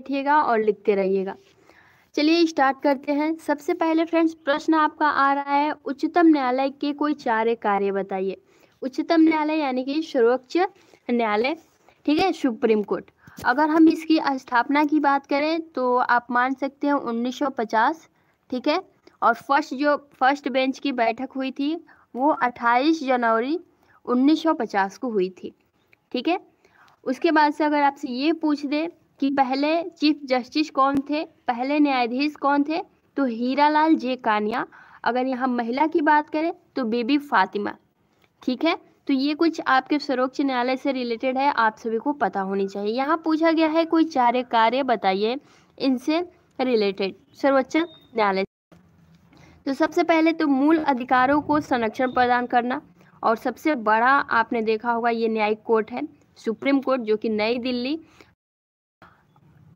बैठिएगा और लिखते रहिएगा। चलिए स्टार्ट करते हैं। सबसे पहले फ्रेंड्स प्रश्न आपका आ रहा है, उच्चतम न्यायालय के कोई 4 कार्य बताइए। उच्चतम न्यायालय यानी कि सर्वोच्च न्यायालय, ठीक है, सुप्रीम कोर्ट। अगर हम इसकी स्थापना की बात करें तो आप मान सकते हैं 1950, ठीक है। और फर्स्ट बेंच की बैठक हुई थी वो 28 जनवरी 1950 को हुई थी, ठीक है। उसके बाद से अगर आपसे ये पूछ दे कि पहले चीफ जस्टिस कौन थे, पहले न्यायाधीश कौन थे, तो हीरालाल जे कानिया। अगर यहाँ महिला की बात करें तो बीबी फातिमा, ठीक है। तो ये कुछ आपके सर्वोच्च न्यायालय से रिलेटेड है, आप सभी को पता होनी चाहिए। यहाँ पूछा गया है कोई 4 कार्य बताइए इनसे रिलेटेड सर्वोच्च न्यायालय। तो सबसे पहले तो मूल अधिकारों को संरक्षण प्रदान करना, और सबसे बड़ा आपने देखा होगा ये न्यायिक कोर्ट है सुप्रीम कोर्ट, जो कि नई दिल्ली।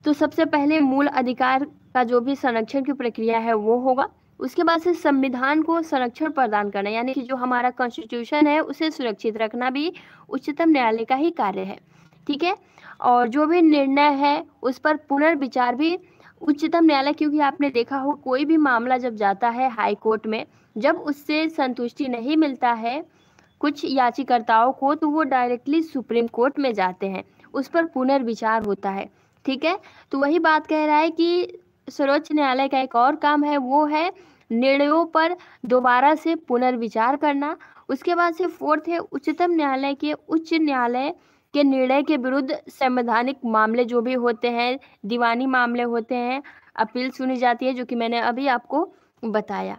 तो सबसे पहले मूल अधिकार का जो भी संरक्षण की प्रक्रिया है वो होगा। उसके बाद से संविधान को संरक्षण प्रदान करना, यानी कि जो हमारा कॉन्स्टिट्यूशन है उसे सुरक्षित रखना भी उच्चतम न्यायालय का ही कार्य है, ठीक है। और जो भी निर्णय है उस पर पुनर्विचार भी उच्चतम न्यायालय, क्योंकि आपने देखा हो कोई भी मामला जब जाता है हाई कोर्ट में, जब उससे संतुष्टि नहीं मिलता है कुछ याचिकाकर्ताओं को, तो वो डायरेक्टली सुप्रीम कोर्ट में जाते हैं, उस पर पुनर्विचार होता है, ठीक है। तो वही बात कह रहा है कि सर्वोच्च न्यायालय का एक और काम है, वो है निर्णयों पर दोबारा से पुनर्विचार करना। उसके बाद से फोर्थ है उच्चतम न्यायालय के उच्च न्यायालय के निर्णय के विरुद्ध संवैधानिक मामले जो भी होते हैं, दीवानी मामले होते हैं, अपील सुनी जाती है, जो कि मैंने अभी आपको बताया,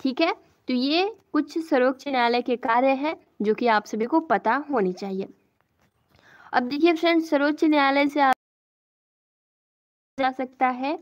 ठीक है। तो ये कुछ सर्वोच्च न्यायालय के कार्य हैं जो कि आप सभी को पता होनी चाहिए। अब देखिए फ्रेंड्स, सर्वोच्च न्यायालय से आप जा सकता है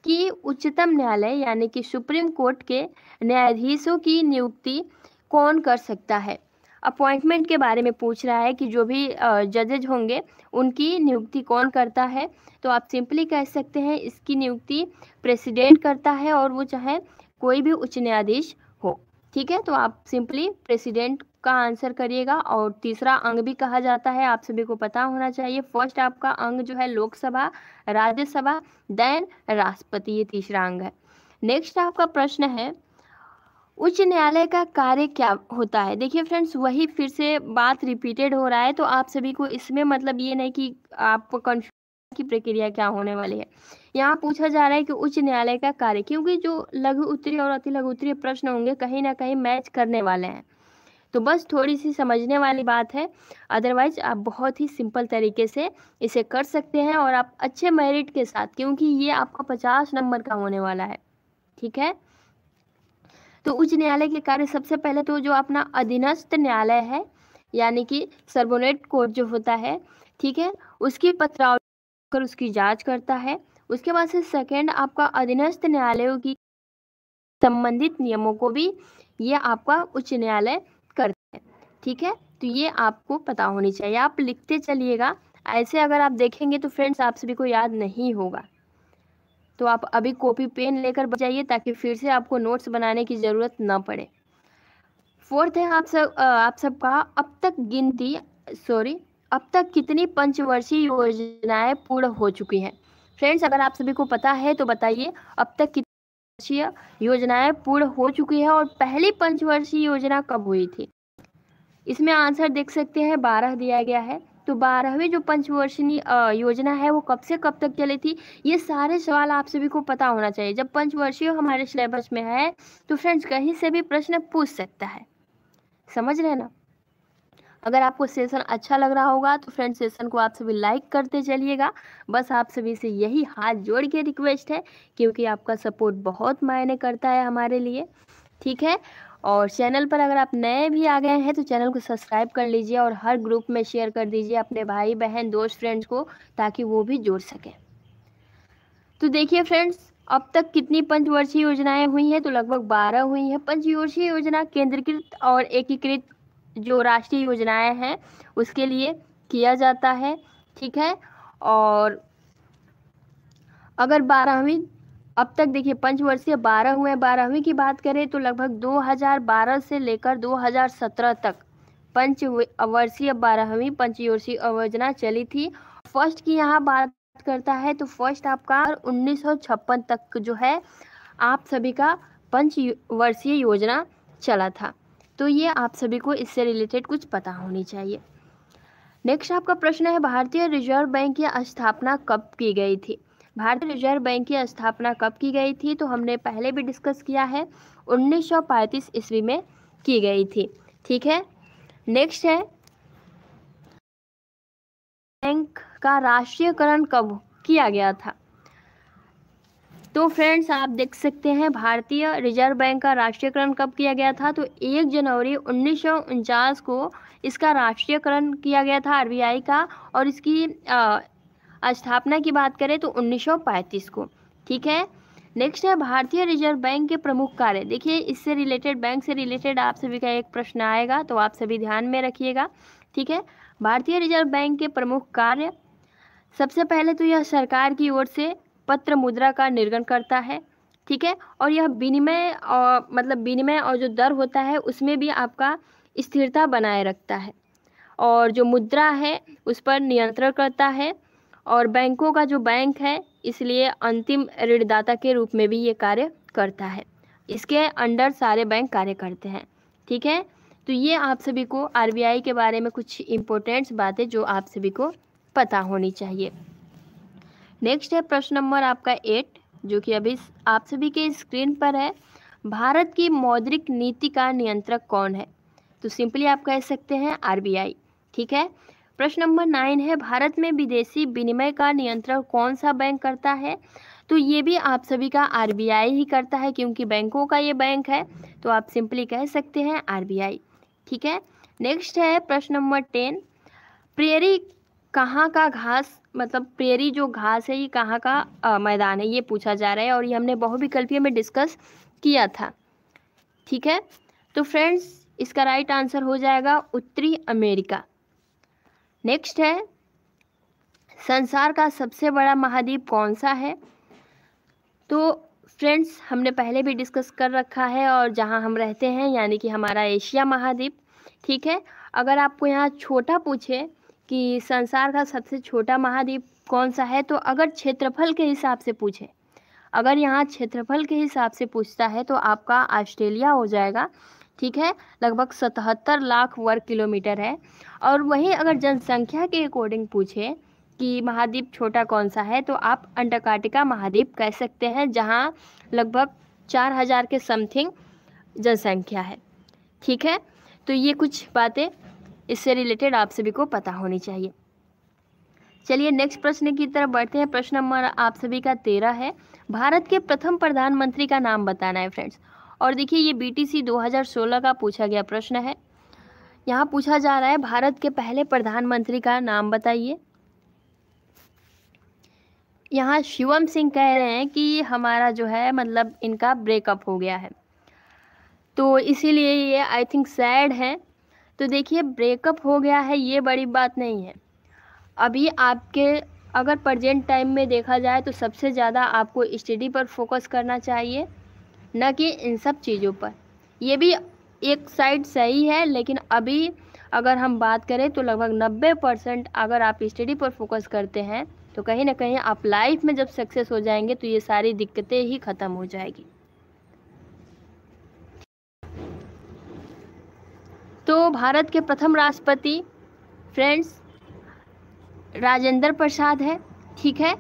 कि उच्चतम न्यायालय यानी कि सुप्रीम कोर्ट के न्यायाधीशों की नियुक्ति कौन कर सकता है। अपॉइंटमेंट के बारे में पूछ रहा है कि जो भी जजेज होंगे उनकी नियुक्ति कौन करता है। तो आप सिंपली कह सकते हैं इसकी नियुक्ति प्रेसिडेंट करता है, और वो चाहे कोई भी उच्च न्यायाधीश हो, ठीक है। तो आप सिंपली प्रेसिडेंट का आंसर करिएगा। और तीसरा अंग भी कहा जाता है, आप सभी को पता होना चाहिए। फर्स्ट आपका अंग जो है लोकसभा, राज्यसभा, देन राष्ट्रपति, ये तीसरा अंग है। नेक्स्ट आपका प्रश्न है उच्च न्यायालय का कार्य क्या होता है। देखिए फ्रेंड्स, वही फिर से बात रिपीटेड हो रहा है, तो आप सभी को इसमें मतलब ये नहीं कि आप कंफ्यूज की प्रक्रिया क्या होने वाली है। यहाँ पूछा जा रहा है कि उच्च न्यायालय का कार्य, क्योंकि जो लघु उत्तरीय और अति लघु उत्तरीय प्रश्न होंगे कहीं ना कहीं मैच करने वाले हैं, तो बस थोड़ी सी समझने वाली बात है। अदरवाइज आप बहुत ही सिंपल तरीके से इसे कर सकते हैं, और आप अच्छे मेरिट के साथ, क्योंकि ये आपका 50 नंबर का होने वाला है, ठीक है। तो उच्च न्यायालय के कार्य सबसे पहले तो जो अपना अधीनस्थ न्यायालय है, यानी कि सर्वोनेट कोर्ट जो होता है, ठीक है, उसकी पत्रावली कर उसकी जांच करता है। उसके बाद से सेकंड आपका अधीनस्थ न्यायालयों की संबंधित नियमों को भी ये आपका उच्च न्यायालय करता है, ठीक है। तो ये आपको पता होनी चाहिए, आप लिखते चलिएगा। ऐसे अगर आप देखेंगे तो फ्रेंड्स आप सभी को याद नहीं होगा, तो आप अभी कॉपी पेन लेकर जाइए ताकि फिर से आपको नोट्स बनाने की ज़रूरत ना पड़े। फोर्थ है आप सबका अब तक कितनी पंचवर्षीय योजनाएं पूर्ण हो चुकी हैं। फ्रेंड्स अगर आप सभी को पता है तो बताइए, अब तक कितनी पंचवर्षीय योजनाएं पूर्ण हो चुकी है, और पहली पंचवर्षीय योजना कब हुई थी। इसमें आंसर देख सकते हैं 12 दिया गया है। तो 12वीं जो पंचवर्षीय योजना है वो कब से कब तक चली थी, ये सारे सवाल आप सभी को पता होना चाहिए। जब पंचवर्षीय हमारे सिलेबस में है तो फ्रेंड्स कहीं से भी प्रश्न पूछ सकता है, समझ रहे हैं ना। अगर आपको सेशन अच्छा लग रहा होगा तो फ्रेंड्स सेशन को आप सभी लाइक करते चलिएगा। बस आप सभी से यही हाथ जोड़ के रिक्वेस्ट है, क्योंकि आपका सपोर्ट बहुत मायने करता है हमारे लिए, ठीक है। और चैनल पर अगर आप नए भी आ गए हैं तो चैनल को सब्सक्राइब कर लीजिए, और हर ग्रुप में शेयर कर दीजिए अपने भाई बहन दोस्त फ्रेंड्स को, ताकि वो भी जुड़ सकें। तो देखिए फ्रेंड्स, अब तक कितनी पंचवर्षीय योजनाएं हुई हैं, तो लगभग 12 हुई हैं। पंचवर्षीय योजना केंद्रीकृत और एकीकृत जो राष्ट्रीय योजनाएं हैं उसके लिए किया जाता है, ठीक है। और अगर 12वीं, अब तक देखिए पंचवर्षीय 12 हुए, 12वीं की बात करें तो लगभग 2012 से लेकर 2017 तक पंचवर्षीय 12वीं पंचवर्षीय योजना चली थी। फर्स्ट की यहाँ बात करता है तो फर्स्ट आपका 1956 तक जो है आप सभी का 5 वर्षीय योजना चला था। तो ये आप सभी को इससे रिलेटेड कुछ पता होनी चाहिए। नेक्स्ट आपका प्रश्न है भारतीय रिजर्व बैंक की स्थापना कब की गई थी? भारतीय रिजर्व बैंक की स्थापना कब की गई थी? तो हमने पहले भी डिस्कस किया है, 1935 ईस्वी में की गई थी। ठीक है, नेक्स्ट है बैंक का राष्ट्रीयकरण कब किया गया था? तो फ्रेंड्स आप देख सकते हैं भारतीय रिजर्व बैंक का राष्ट्रीयकरण कब किया गया था? तो 1 जनवरी 1949 को इसका राष्ट्रीयकरण किया गया था आरबीआई का, और इसकी स्थापना की बात करें तो 1935 को। ठीक है, नेक्स्ट है भारतीय रिजर्व बैंक के प्रमुख कार्य। देखिए इससे रिलेटेड, बैंक से रिलेटेड आप सभी का एक प्रश्न आएगा, तो आप सभी ध्यान में रखिएगा। ठीक है, भारतीय रिजर्व बैंक के प्रमुख कार्य, सबसे पहले तो यह सरकार की ओर से पत्र मुद्रा का निर्गमन करता है। ठीक है, और यह विनिमय और मतलब विनिमय और जो दर होता है उसमें भी आपका स्थिरता बनाए रखता है, और जो मुद्रा है उस पर नियंत्रण करता है, और बैंकों का जो बैंक है इसलिए अंतिम ऋणदाता के रूप में भी ये कार्य करता है। इसके अंडर सारे बैंक कार्य करते हैं। ठीक है, तो ये आप सभी को आरबीआई के बारे में कुछ इम्पोर्टेंट्स बातें जो आप सभी को पता होनी चाहिए। नेक्स्ट है प्रश्न नंबर आपका 8, जो कि अभी आप सभी के स्क्रीन पर है। भारत की मौद्रिक नीति का नियंत्रक कौन है? तो सिंपली आप कह सकते हैं आरबीआई। ठीक है, प्रश्न नंबर 9 है भारत में विदेशी विनिमय का नियंत्रण कौन सा बैंक करता है? तो ये भी आप सभी का आरबीआई ही करता है, क्योंकि बैंकों का ये बैंक है, तो आप सिंपली कह सकते हैं आरबीआई। ठीक है, नेक्स्ट है प्रश्न नंबर 10, प्रेरी कहाँ का घास, मतलब प्रेरी जो घास है ये कहाँ का मैदान है, ये पूछा जा रहा है, और ये हमने बहुविकल्पीय में डिस्कस किया था। ठीक है, तो फ्रेंड्स इसका राइट आंसर हो जाएगा उत्तरी अमेरिका। नेक्स्ट है संसार का सबसे बड़ा महाद्वीप कौन सा है? तो फ्रेंड्स हमने पहले भी डिस्कस कर रखा है, और जहां हम रहते हैं यानी कि हमारा एशिया महाद्वीप। ठीक है, अगर आपको यहाँ छोटा पूछे कि संसार का सबसे छोटा महाद्वीप कौन सा है, तो अगर क्षेत्रफल के हिसाब से पूछे, अगर यहाँ क्षेत्रफल के हिसाब से पूछता है तो आपका ऑस्ट्रेलिया हो जाएगा। ठीक है, लगभग 77 लाख वर्ग किलोमीटर है। और वहीं अगर जनसंख्या के अकॉर्डिंग पूछे कि महाद्वीप छोटा कौन सा है, तो आप अंटार्कटिका महाद्वीप कह सकते हैं, जहां लगभग 4000 के समथिंग जनसंख्या है। ठीक है, तो ये कुछ बातें इससे रिलेटेड आप सभी को पता होनी चाहिए। चलिए नेक्स्ट प्रश्न की तरफ बढ़ते हैं। प्रश्न नंबर आप सभी का 13 है, भारत के प्रथम प्रधानमंत्री का नाम बताना है फ्रेंड्स। और देखिए ये बीटीसी 2016 का पूछा गया प्रश्न है। यहाँ पूछा जा रहा है भारत के पहले प्रधानमंत्री का नाम बताइए। यहाँ शिवम सिंह कह रहे हैं कि हमारा जो है मतलब इनका ब्रेकअप हो गया है, तो इसीलिए ये आई थिंक सैड है। तो देखिए ब्रेकअप हो गया है ये बड़ी बात नहीं है। अभी आपके अगर प्रेजेंट टाइम में देखा जाए तो सबसे ज़्यादा आपको स्टडी पर फोकस करना चाहिए, न कि इन सब चीज़ों पर। ये भी एक साइड सही है, लेकिन अभी अगर हम बात करें तो लगभग 90% अगर आप स्टडी पर फोकस करते हैं तो कहीं ना कहीं आप लाइफ में जब सक्सेस हो जाएंगे तो ये सारी दिक्कतें ही ख़त्म हो जाएगी। तो भारत के प्रथम राष्ट्रपति फ्रेंड्स राजेंद्र प्रसाद है। ठीक है,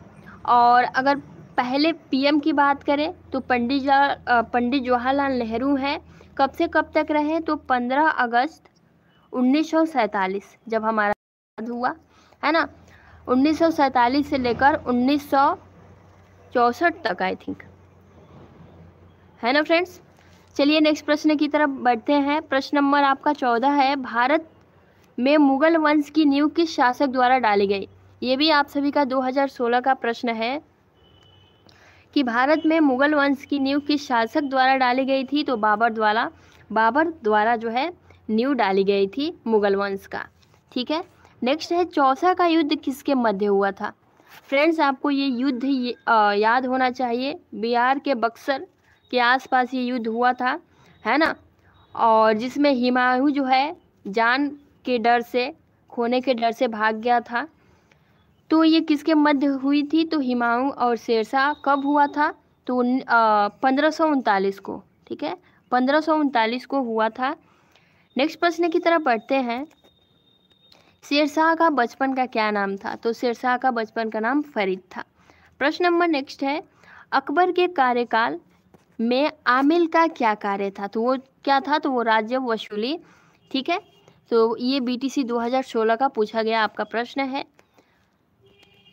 और अगर पहले पीएम की बात करें तो पंडित जवाहरलाल नेहरू हैं। कब से कब तक रहे? तो 15 अगस्त 1947 जब हमारा आज़ाद हुआ है ना, 1947 से लेकर 1964 तक आई थिंक, है ना फ्रेंड्स। चलिए नेक्स्ट प्रश्न की तरफ बढ़ते हैं। प्रश्न नंबर आपका 14 है, भारत में मुगल वंश की नींव किस शासक द्वारा डाली गई? ये भी आप सभी का 2016 का प्रश्न है कि भारत में मुगल वंश की नींव किस शासक द्वारा डाली गई थी? तो बाबर द्वारा जो है नींव डाली गई थी मुगल वंश का। ठीक है, नेक्स्ट है चौसा का युद्ध किसके मध्य हुआ था? फ्रेंड्स आपको ये युद्ध याद होना चाहिए, बिहार के बक्सर के आसपास ये युद्ध हुआ था, है ना, और जिसमें हुमायूं जो है जान के डर से, खोने के डर से भाग गया था। तो ये किसके मध्य हुई थी? तो हुमायूं और शेरशाह कब हुआ था? तो 1539 को, ठीक है, 1539 को हुआ था। नेक्स्ट प्रश्न की तरफ बढ़ते हैं। शेरशाह का बचपन का क्या नाम था? तो शेरशाह का बचपन का नाम फरीद था। प्रश्न नंबर नेक्स्ट है, अकबर के कार्यकाल में आमिल का क्या कार्य था? तो वो क्या था? तो वो राज्य वसूली, ठीक है। तो ये बीटीसी 2016 का पूछा गया आपका प्रश्न है।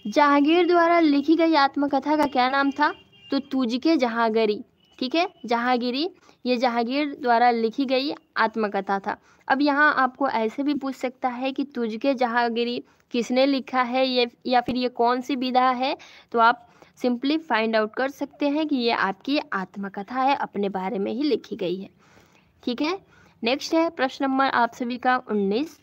जहांगीर द्वारा लिखी गई आत्मकथा का क्या नाम था? तो तुझके जहांगीरी, ठीक है, जहांगीरी, ये जहांगीर द्वारा लिखी गई आत्मकथा था। अब यहाँ आपको ऐसे भी पूछ सकता है कि तुझके जहांगीरी किसने लिखा है, ये या फिर ये कौन सी विधा है? तो आप सिंपली फाइंड आउट कर सकते हैं कि ये आपकी आत्मकथा है, अपने बारे में ही लिखी गई है, ठीक है। नेक्स्ट है प्रश्न नंबर आप सभी का 19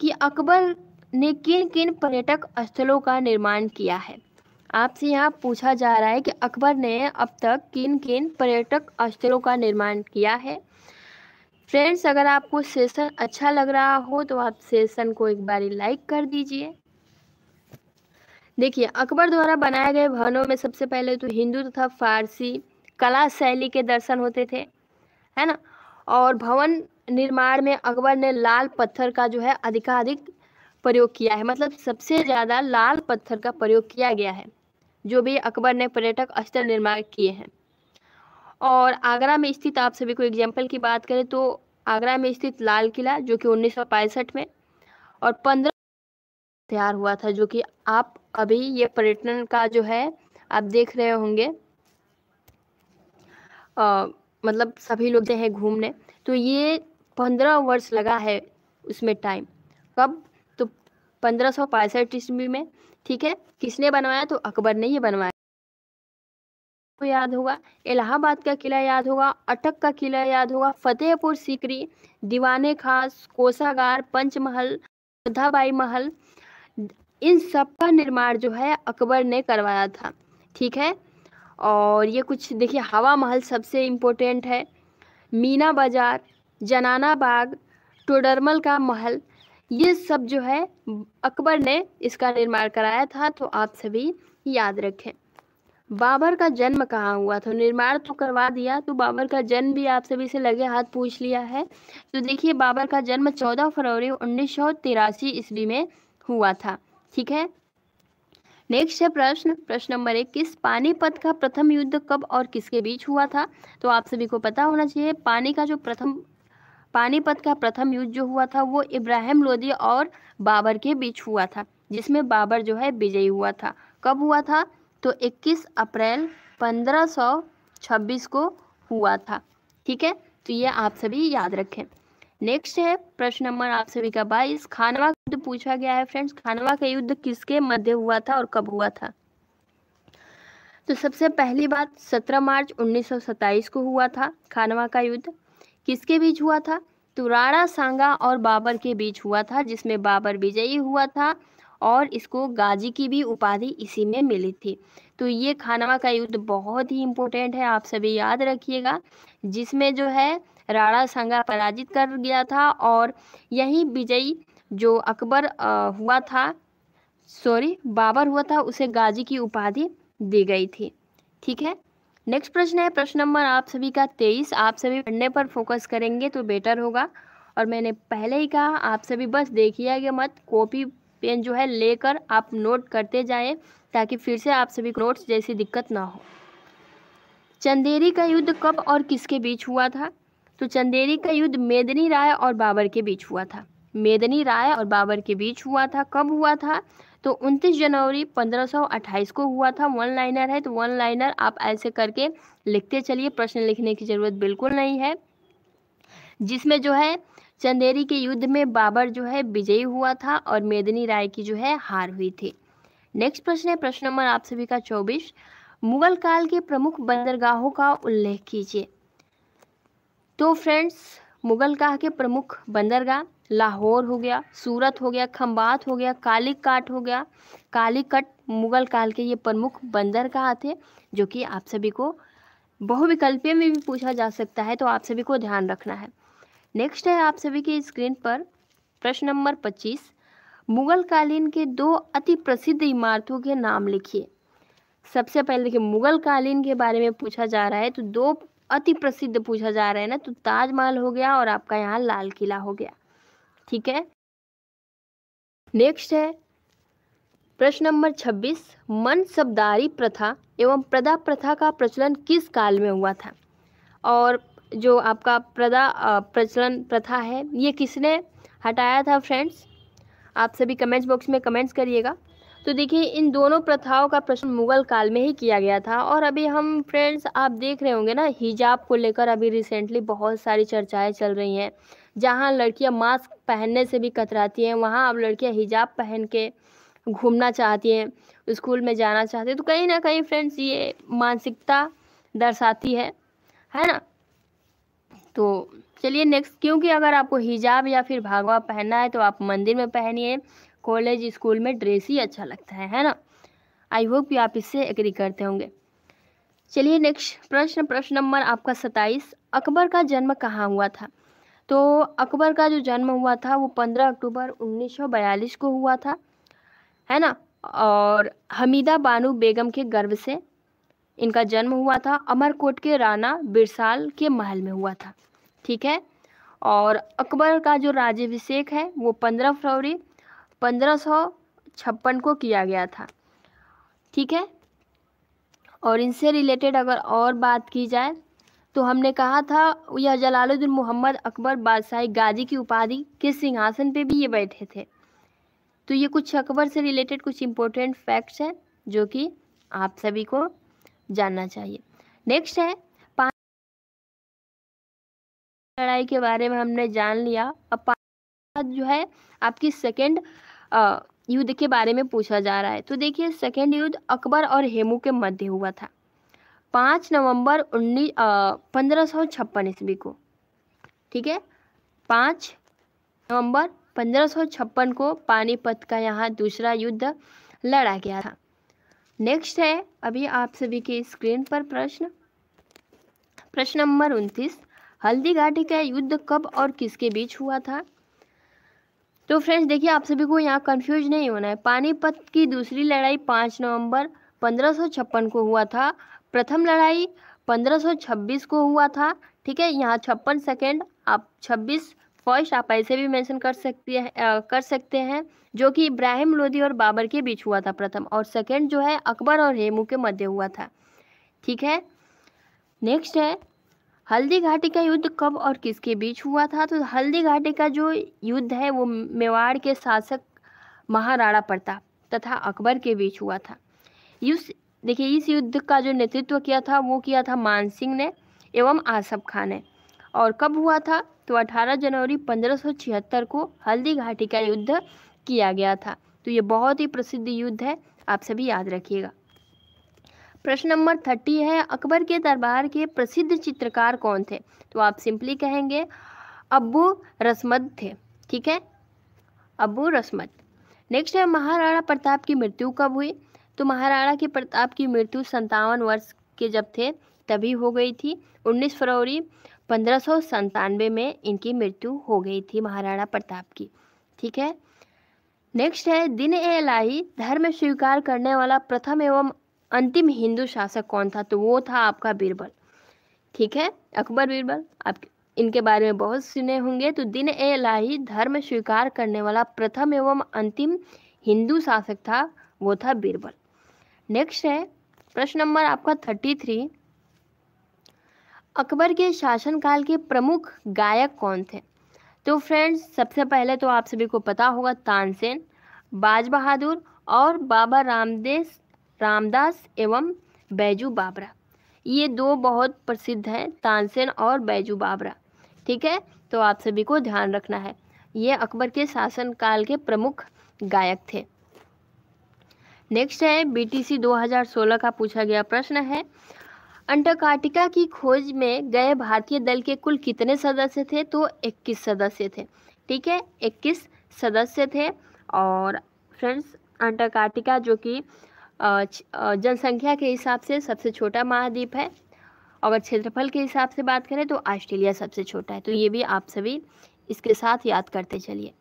कि अकबर ने किन किन पर्यटक स्थलों का निर्माण किया है? आपसे यहाँ पूछा जा रहा है कि अकबर ने अब तक किन किन पर्यटक स्थलों का निर्माण किया है। फ्रेंड्स, अगर आपको सेशन अच्छा लग रहा हो तो आप सेशन को एक बारी लाइक कर दीजिए। देखिए, अकबर द्वारा बनाए गए भवनों में सबसे पहले तो हिंदू तथा फारसी कला शैली के दर्शन होते थे, है ना। और भवन निर्माण में अकबर ने लाल पत्थर का जो है अधिकाधिक प्रयोग किया है, मतलब सबसे ज़्यादा लाल पत्थर का प्रयोग किया गया है जो भी अकबर ने पर्यटक स्थल निर्माण किए हैं। और आगरा में स्थित, आप सभी को एग्जाम्पल की बात करें तो आगरा में स्थित लाल किला जो कि 1965 में और 15 तैयार हुआ था, जो कि आप अभी ये पर्यटन का जो है आप देख रहे होंगे, मतलब सभी लोग गए हैं घूमने। तो ये 15 वर्ष लगा है उसमें टाइम। कब? तो 1565 ईस्वी में, ठीक है। किसने बनवाया? तो अकबर ने ये बनवाया। को याद होगा, इलाहाबाद का किला याद होगा, अटक का किला याद होगा, फतेहपुर सीकरी, दीवाने खास, कोषागार, पंचमहल, योधाबाई महल, इन सब का निर्माण जो है अकबर ने करवाया था, ठीक है। और ये कुछ देखिए, हवा महल सबसे इम्पोर्टेंट है, मीना बाजार, जनाना बाग, टोडरमल का महल, ये सब जो है अकबर ने इसका निर्माण कराया था, तो आप सभी याद रखें। बाबर का जन्म कहाँ हुआ? तो निर्माण तो करवा दिया, तो बाबर का जन्म भी आप सभी से लगे हाथ पूछ लिया है। तो देखिए, बाबर का जन्म 14 फरवरी 1983 ईस्वी में हुआ था, ठीक है। नेक्स्ट है प्रश्न नंबर 21, पानीपत का प्रथम युद्ध कब और किसके बीच हुआ था? तो आप सभी को पता होना चाहिए, पानीपत का प्रथम युद्ध जो हुआ था वो इब्राहिम लोदी और बाबर के बीच हुआ था, जिसमें बाबर जो है विजयी हुआ था। कब हुआ था? तो 21 अप्रैल 1526 को हुआ था, ठीक है। तो ये आप सभी याद रखें। नेक्स्ट है प्रश्न नंबर आप सभी का 22, खानवा का युद्ध पूछा गया है। फ्रेंड्स, खानवा का युद्ध किसके मध्य हुआ था और कब हुआ था? तो सबसे पहली बात 17 मार्च 1927 को हुआ था खानवा का युद्ध। किसके बीच हुआ था? तो राणा सांगा और बाबर के बीच हुआ था, जिसमें बाबर विजयी हुआ था और इसको गाजी की भी उपाधि इसी में मिली थी। तो ये खानवा का युद्ध बहुत ही इम्पोर्टेंट है, आप सभी याद रखिएगा, जिसमें जो है राणा सांगा पराजित कर गया था और यही विजयी जो अकबर हुआ था, सॉरी बाबर हुआ था, उसे गाजी की उपाधि दी गई थी, ठीक है। नेक्स्ट प्रश्न है प्रश्न नंबर आप सभी का 23, आप सभी पढ़ने पर फोकस करेंगे तो बेटर होगा। और मैंने पहले ही कहा, आप सभी बस देखिएगा मत, कॉपी पेन जो है लेकर आप नोट करते जाएं, ताकि फिर से आप सभी को नोट्स जैसी दिक्कत ना हो। चंदेरी का युद्ध कब और किसके बीच हुआ था? तो चंदेरी का युद्ध मेदिनी राय और बाबर के बीच हुआ था। मेदिनी राय और बाबर के बीच हुआ था। कब हुआ था? तो 29 जनवरी 1528 को हुआ था। वन लाइनर है, तो वन लाइनर आप ऐसे करके लिखते चलिए, प्रश्न लिखने की जरूरत बिल्कुल नहीं है। जिसमें जो है चंदेरी के युद्ध में बाबर जो है विजयी हुआ था और मेदिनी राय की जो है हार हुई थी। नेक्स्ट प्रश्न है प्रश्न नंबर आप सभी का 24, मुगल काल के प्रमुख बंदरगाहों का उल्लेख कीजिए। तो फ्रेंड्स, मुगल काल के प्रमुख बंदरगाह लाहौर हो गया, सूरत हो गया, खंबात हो गया, कालीकाट हो गया। कालीकट मुगल काल के ये प्रमुख बंदरगाह थे, जो कि आप सभी को बहुविकल्पीय में भी पूछा जा सकता है, तो आप सभी को ध्यान रखना है। नेक्स्ट है आप सभी की स्क्रीन पर प्रश्न नंबर 25, मुगल कालीन के 2 अति प्रसिद्ध इमारतों के नाम लिखिए। सबसे पहले देखिए, मुगल कालीन के बारे में पूछा जा रहा है तो 2 अति प्रसिद्ध पूछा जा रहा है ना, तो ताजमहल हो गया और आपका यहाँ लाल किला हो गया। ठीक है, नेक्स्ट है प्रश्न नंबर 26, मनसबदारी प्रथा एवं प्रदा प्रथा का प्रचलन किस काल में हुआ था? और जो आपका प्रदा प्रचलन प्रथा है ये किसने हटाया था फ्रेंड्स? आप सभी कमेंट्स बॉक्स में कमेंट्स करिएगा। तो देखिए, इन दोनों प्रथाओं का प्रचलन मुगल काल में ही किया गया था। और अभी हम फ्रेंड्स आप देख रहे होंगे ना, हिजाब को लेकर अभी रिसेंटली बहुत सारी चर्चाएं चल रही हैं। जहां लड़कियां मास्क पहनने से भी कतराती हैं, वहां अब लड़कियां हिजाब पहन के घूमना चाहती हैं, स्कूल में जाना चाहती हैं। तो कहीं ना कहीं फ्रेंड्स ये मानसिकता दर्शाती है ना। तो चलिए नेक्स्ट, क्योंकि अगर आपको हिजाब या फिर भागवा पहनना है तो आप मंदिर में पहनिए, कॉलेज स्कूल में ड्रेस ही अच्छा लगता है ना। आई होप कि आप इससे एग्री करते होंगे। चलिए नेक्स्ट प्रश्न नंबर आपका 27, अकबर का जन्म कहाँ हुआ था? तो अकबर का जो जन्म हुआ था वो 15 अक्टूबर 1942 को हुआ था, है ना। और हमीदा बानो बेगम के गर्भ से इनका जन्म हुआ था। अमरकोट के राणा बिरसाल के महल में हुआ था। ठीक है, और अकबर का जो राज्याभिषेक है वो 15 फरवरी 1556 को किया गया था। ठीक है, और इनसे रिलेटेड अगर और बात की जाए तो हमने कहा था यह जलालुद्दीन मोहम्मद अकबर बादशाही गाजी की उपाधि के सिंहासन पे भी ये बैठे थे। तो ये कुछ अकबर से रिलेटेड कुछ इंपॉर्टेंट फैक्ट्स हैं जो कि आप सभी को जानना चाहिए। नेक्स्ट है लड़ाई के बारे में हमने जान लिया। अब जो है आपकी सेकेंड युद्ध के बारे में पूछा जा रहा है। तो देखिए, सेकेंड युद्ध अकबर और हेमू के मध्य हुआ था 5 नवंबर 1556 ईस्वी को। ठीक है, 5 नवंबर 1556 को पानीपत का यहाँ दूसरा युद्ध लड़ा गया था। नेक्स्ट है अभी आप सभी के स्क्रीन पर प्रश्न नंबर 29, हल्दी घाटी का युद्ध कब और किसके बीच हुआ था? तो फ्रेंड्स देखिए, आप सभी को यहाँ कंफ्यूज नहीं होना है। पानीपत की दूसरी लड़ाई 5 नवंबर 1556 को हुआ था। प्रथम लड़ाई 1526 को हुआ था। ठीक है, यहाँ 56 सेकेंड, आप 26 फर्स्ट आप ऐसे भी मेंशन कर सकते हैं, जो कि इब्राहिम लोदी और बाबर के बीच हुआ था प्रथम, और सेकेंड जो है अकबर और हेमू के मध्य हुआ था। ठीक है, नेक्स्ट है हल्दी घाटी का युद्ध कब और किसके बीच हुआ था? तो हल्दी घाटी का जो युद्ध है वो मेवाड़ के शासक महाराणा प्रताप तथा अकबर के बीच हुआ था। देखिए, इस युद्ध का जो नेतृत्व किया था वो किया था मान सिंह ने एवं आसफ खान ने। और कब हुआ था? तो 18 जनवरी 1576 को हल्दी घाटी का युद्ध किया गया था। तो ये बहुत ही प्रसिद्ध युद्ध है, आप सभी याद रखिएगा। प्रश्न नंबर 30 है, अकबर के दरबार के प्रसिद्ध चित्रकार कौन थे? तो आप सिंपली कहेंगे अब्बू रसमत थे। ठीक है, अब्बू रसमत। नेक्स्ट है महाराणा प्रताप की मृत्यु कब हुई? तो महाराणा के प्रताप की मृत्यु 57 वर्ष के जब थे तभी हो गई थी। 19 फरवरी 1597 में इनकी मृत्यु हो गई थी महाराणा प्रताप की। ठीक है, नेक्स्ट है दिन-ए-इलाही धर्म स्वीकार करने वाला प्रथम एवं अंतिम हिंदू शासक कौन था? तो वो था आपका बीरबल। ठीक है, अकबर बीरबल, आप इनके बारे में बहुत सुने होंगे। तो दिन-ए-इलाही धर्म स्वीकार करने वाला प्रथम एवं अंतिम हिंदू शासक था, वो था बीरबल। नेक्स्ट है प्रश्न नंबर आपका 33, अकबर के शासनकाल के प्रमुख गायक कौन थे? तो फ्रेंड्स सबसे पहले तो आप सभी को पता होगा तानसेन, बाज बहादुर और बाबा रामदास एवं बैजू बावरा। ये 2 बहुत प्रसिद्ध हैं, तानसेन और बैजू बावरा। ठीक है, तो आप सभी को ध्यान रखना है, ये अकबर के शासनकाल के प्रमुख गायक थे। नेक्स्ट है बीटीसी 2016 का पूछा गया प्रश्न है, अंटार्कटिका की खोज में गए भारतीय दल के कुल कितने सदस्य थे? तो 21 सदस्य थे। ठीक है, 21 सदस्य थे। और फ्रेंड्स अंटार्कटिका जो कि जनसंख्या के हिसाब से सबसे छोटा महाद्वीप है, अगर क्षेत्रफल के हिसाब से बात करें तो ऑस्ट्रेलिया सबसे छोटा है। तो ये भी आप सभी इसके साथ याद करते चलिए।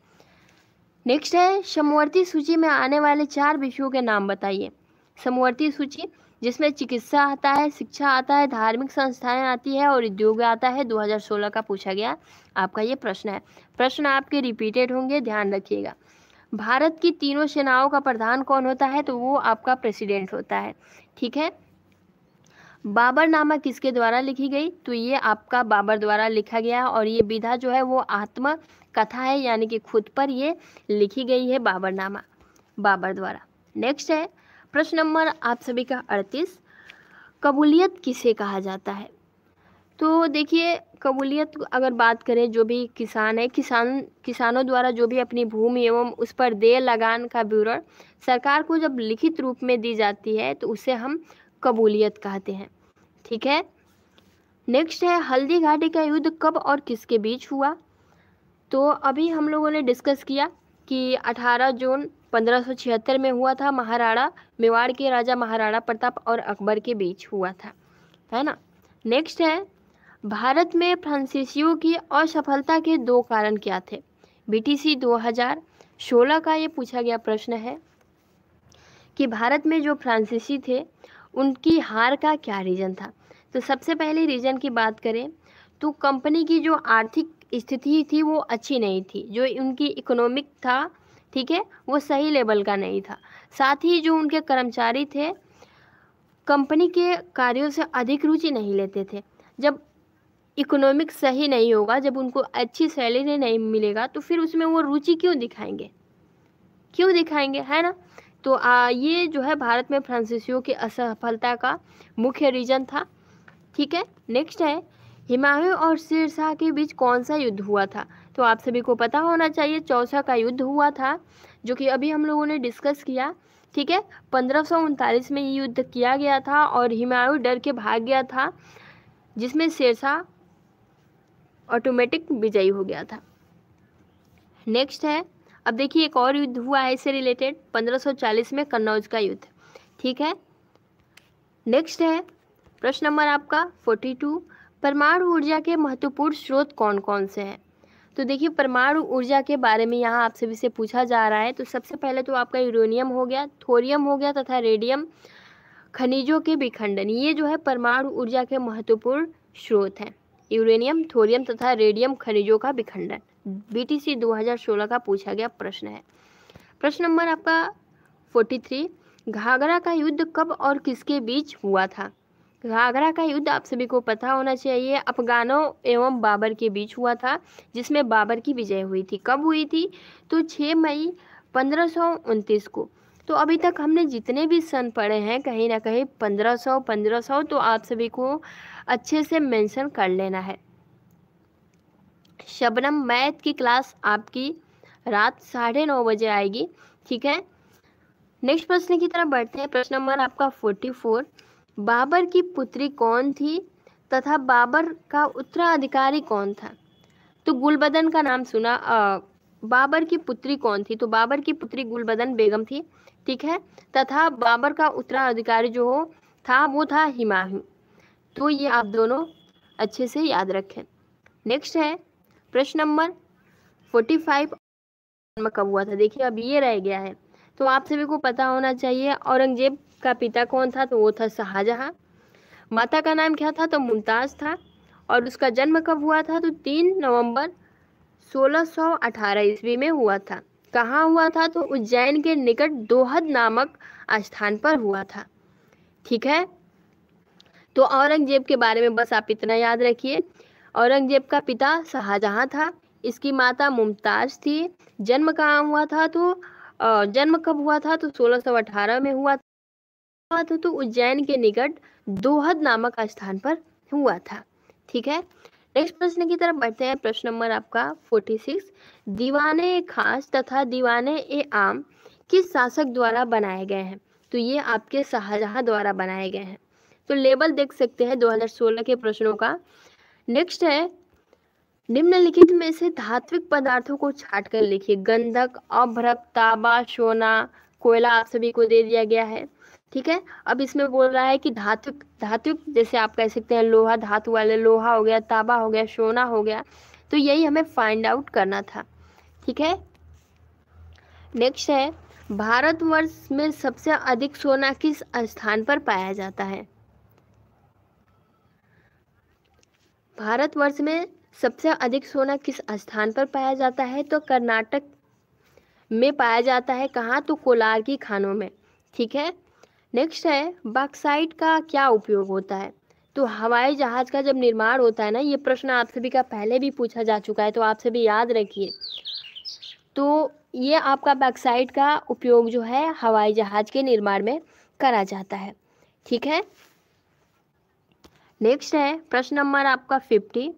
नेक्स्ट है समवर्ती सूची में आने वाले 4 विषयों के नाम बताइए। समवर्ती सूची जिसमें चिकित्सा आता है, शिक्षा आता है, धार्मिक संस्थाएं आती है और उद्योग आता है। 2016 का पूछा गया आपका ये प्रश्न है। प्रश्न आपके रिपीटेड होंगे, ध्यान रखिएगा। भारत की तीनों सेनाओं का प्रधान कौन होता है? तो वो आपका प्रेसिडेंट होता है। ठीक है। बाबरनामा किसके द्वारा लिखी गई? तो ये आपका बाबर द्वारा लिखा गया और ये विधा जो है वो आत्म कथा है, यानी कि खुद पर ये लिखी गई है बाबरनामा, बाबर द्वारा। नेक्स्ट है प्रश्न नंबर आप सभी का 38, कबूलियत किसे कहा जाता है? तो देखिए कबूलियत अगर बात करें, जो भी किसान है, किसानों द्वारा जो भी अपनी भूमि एवं उस पर देय लगान का विवरण सरकार को जब लिखित रूप में दी जाती है तो उसे हम कबूलियत कहते हैं। ठीक है। नेक्स्ट है हल्दी घाटी का युद्ध कब और किसके बीच हुआ? तो अभी हम लोगों ने डिस्कस किया कि 18 जून 1576 में हुआ था। महाराणा मेवाड़ के राजा महाराणा प्रताप और अकबर के बीच हुआ था, है ना। नेक्स्ट है भारत में फ्रांसीसियों की असफलता के 2 कारण क्या थे? बीटीसी 2016 का ये पूछा गया प्रश्न है कि भारत में जो फ्रांसीसी थे उनकी हार का क्या रीज़न था? तो सबसे पहले रीज़न की बात करें तो कंपनी की जो आर्थिक स्थिति थी वो अच्छी नहीं थी, जो उनकी इकोनॉमिक था, ठीक है, वो सही लेवल का नहीं था। साथ ही जो उनके कर्मचारी थे कंपनी के कार्यों से अधिक रुचि नहीं लेते थे। जब इकोनॉमिक सही नहीं होगा, जब उनको अच्छी सैलरी नहीं मिलेगा तो फिर उसमें वो रुचि क्यों दिखाएंगे, है ना। तो ये जो है भारत में फ्रांसीसियों की असफलता का मुख्य रीजन था। ठीक है। नेक्स्ट है हुमायूं और शेरशाह के बीच कौन सा युद्ध हुआ था? तो आप सभी को पता होना चाहिए चौसा का युद्ध हुआ था, जो कि अभी हम लोगों ने डिस्कस किया। ठीक है। 1539 में ये युद्ध किया गया था और हुमायूं डर के भाग गया था, जिसमें शेरशाह ऑटोमेटिक विजयी हो गया था। नेक्स्ट है अब देखिए एक और युद्ध हुआ है इससे रिलेटेड, 1540 में कन्नौज का युद्ध। ठीक है। नेक्स्ट है प्रश्न नंबर आपका 42, परमाणु ऊर्जा के महत्वपूर्ण स्रोत कौन कौन से हैं? तो देखिए परमाणु ऊर्जा के बारे में यहाँ आप सभी से पूछा जा रहा है। तो सबसे पहले तो आपका यूरेनियम हो गया, थोरियम हो गया तथा रेडियम खनिजों के विखंडन, ये जो है परमाणु ऊर्जा के महत्वपूर्ण स्रोत हैं। यूरेनियम, थोरियम तथा रेडियम खनिजों का विखंडन बीटीसी 2016 का पूछा गया प्रश्न है। प्रश्न नंबर आपका 43, घाघरा का युद्ध कब और किसके बीच हुआ था? घाघरा का युद्ध आप सभी को पता होना चाहिए, अफगानों एवं बाबर के बीच हुआ था, जिसमें बाबर की विजय हुई थी। कब हुई थी? तो 6 मई 1529 को। तो अभी तक हमने जितने भी सन पढ़े हैं कहीं ना कहीं 1500 तो आप सभी को अच्छे से मेंशन कर लेना है। शबनम मैथ की क्लास आपकी रात 9:30 बजे आएगी। ठीक है। नेक्स्ट प्रश्न की तरफ बढ़ते हैं। प्रश्न नंबर आपका 44, बाबर की पुत्री कौन थी तथा बाबर का उत्तराधिकारी कौन था? तो गुलबदन का नाम सुना। बाबर की पुत्री कौन थी? तो बाबर की पुत्री गुलबदन बेगम थी। ठीक है। तथा बाबर का उत्तराधिकारी जो था वो था हुमायूं। तो ये आप दोनों अच्छे से याद रखें। नेक्स्ट है प्रश्न नंबर 45, कब हुआ था? देखिए अब ये रह गया है, तो आप सभी को पता होना चाहिए औरंगजेब का पिता कौन था? तो वो था शाहजहां। माता का नाम क्या था? तो मुमताज था। और उसका जन्म कब हुआ था? तो 3 नवंबर 1618 ईस्वी में हुआ था। कहाँ हुआ था? तो उज्जैन के निकट दोहद नामक स्थान पर हुआ था। ठीक है। तो औरंगजेब के बारे में बस आप इतना याद रखिए, औरंगजेब का पिता शाहजहां था, इसकी माता मुमताज थी। जन्म कहाँ हुआ था? तो जन्म कब हुआ था? तो 1618 में हुआ था। तो उज्जैन के निकट दोहद नामक स्थान पर हुआ था। ठीक है। नेक्स्ट प्रश्न की तरफ बढ़ते हैं। प्रश्न नंबर आपका 46, दीवाने खास तथा दीवाने ए आम किस शासक द्वारा बनाए गए हैं? तो ये आपके शाहजहां द्वारा बनाए गए हैं। तो लेबल देख सकते हैं 2016 के प्रश्नों का। नेक्स्ट है निम्नलिखित में से धात्विक पदार्थों को छाट कर लिखिए। गंधक, अभ्रक, तांबा, सोना, कोयला आप सभी को दे दिया गया है। ठीक है। अब इसमें बोल रहा है कि धात्विक जैसे आप कह सकते हैं लोहा, धातु वाले लोहा हो गया, तांबा हो गया, सोना हो गया। तो यही हमें फाइंड आउट करना था। ठीक है। नेक्स्ट है, भारतवर्ष में सबसे अधिक सोना किस स्थान पर पाया जाता है? भारतवर्ष में सबसे अधिक सोना किस स्थान पर पाया जाता है? तो कर्नाटक में पाया जाता है। कहाँ? तो कोलार की खानों में। ठीक है। नेक्स्ट है, बॉक्साइट का क्या उपयोग होता है? तो हवाई जहाज का जब निर्माण होता है ना, ये प्रश्न आप सभी का पहले भी पूछा जा चुका है, तो आप सभी याद रखिए। तो ये आपका बॉक्साइट का उपयोग जो है हवाई जहाज के निर्माण में करा जाता है। ठीक है। नेक्स्ट है प्रश्न नंबर आपका 50,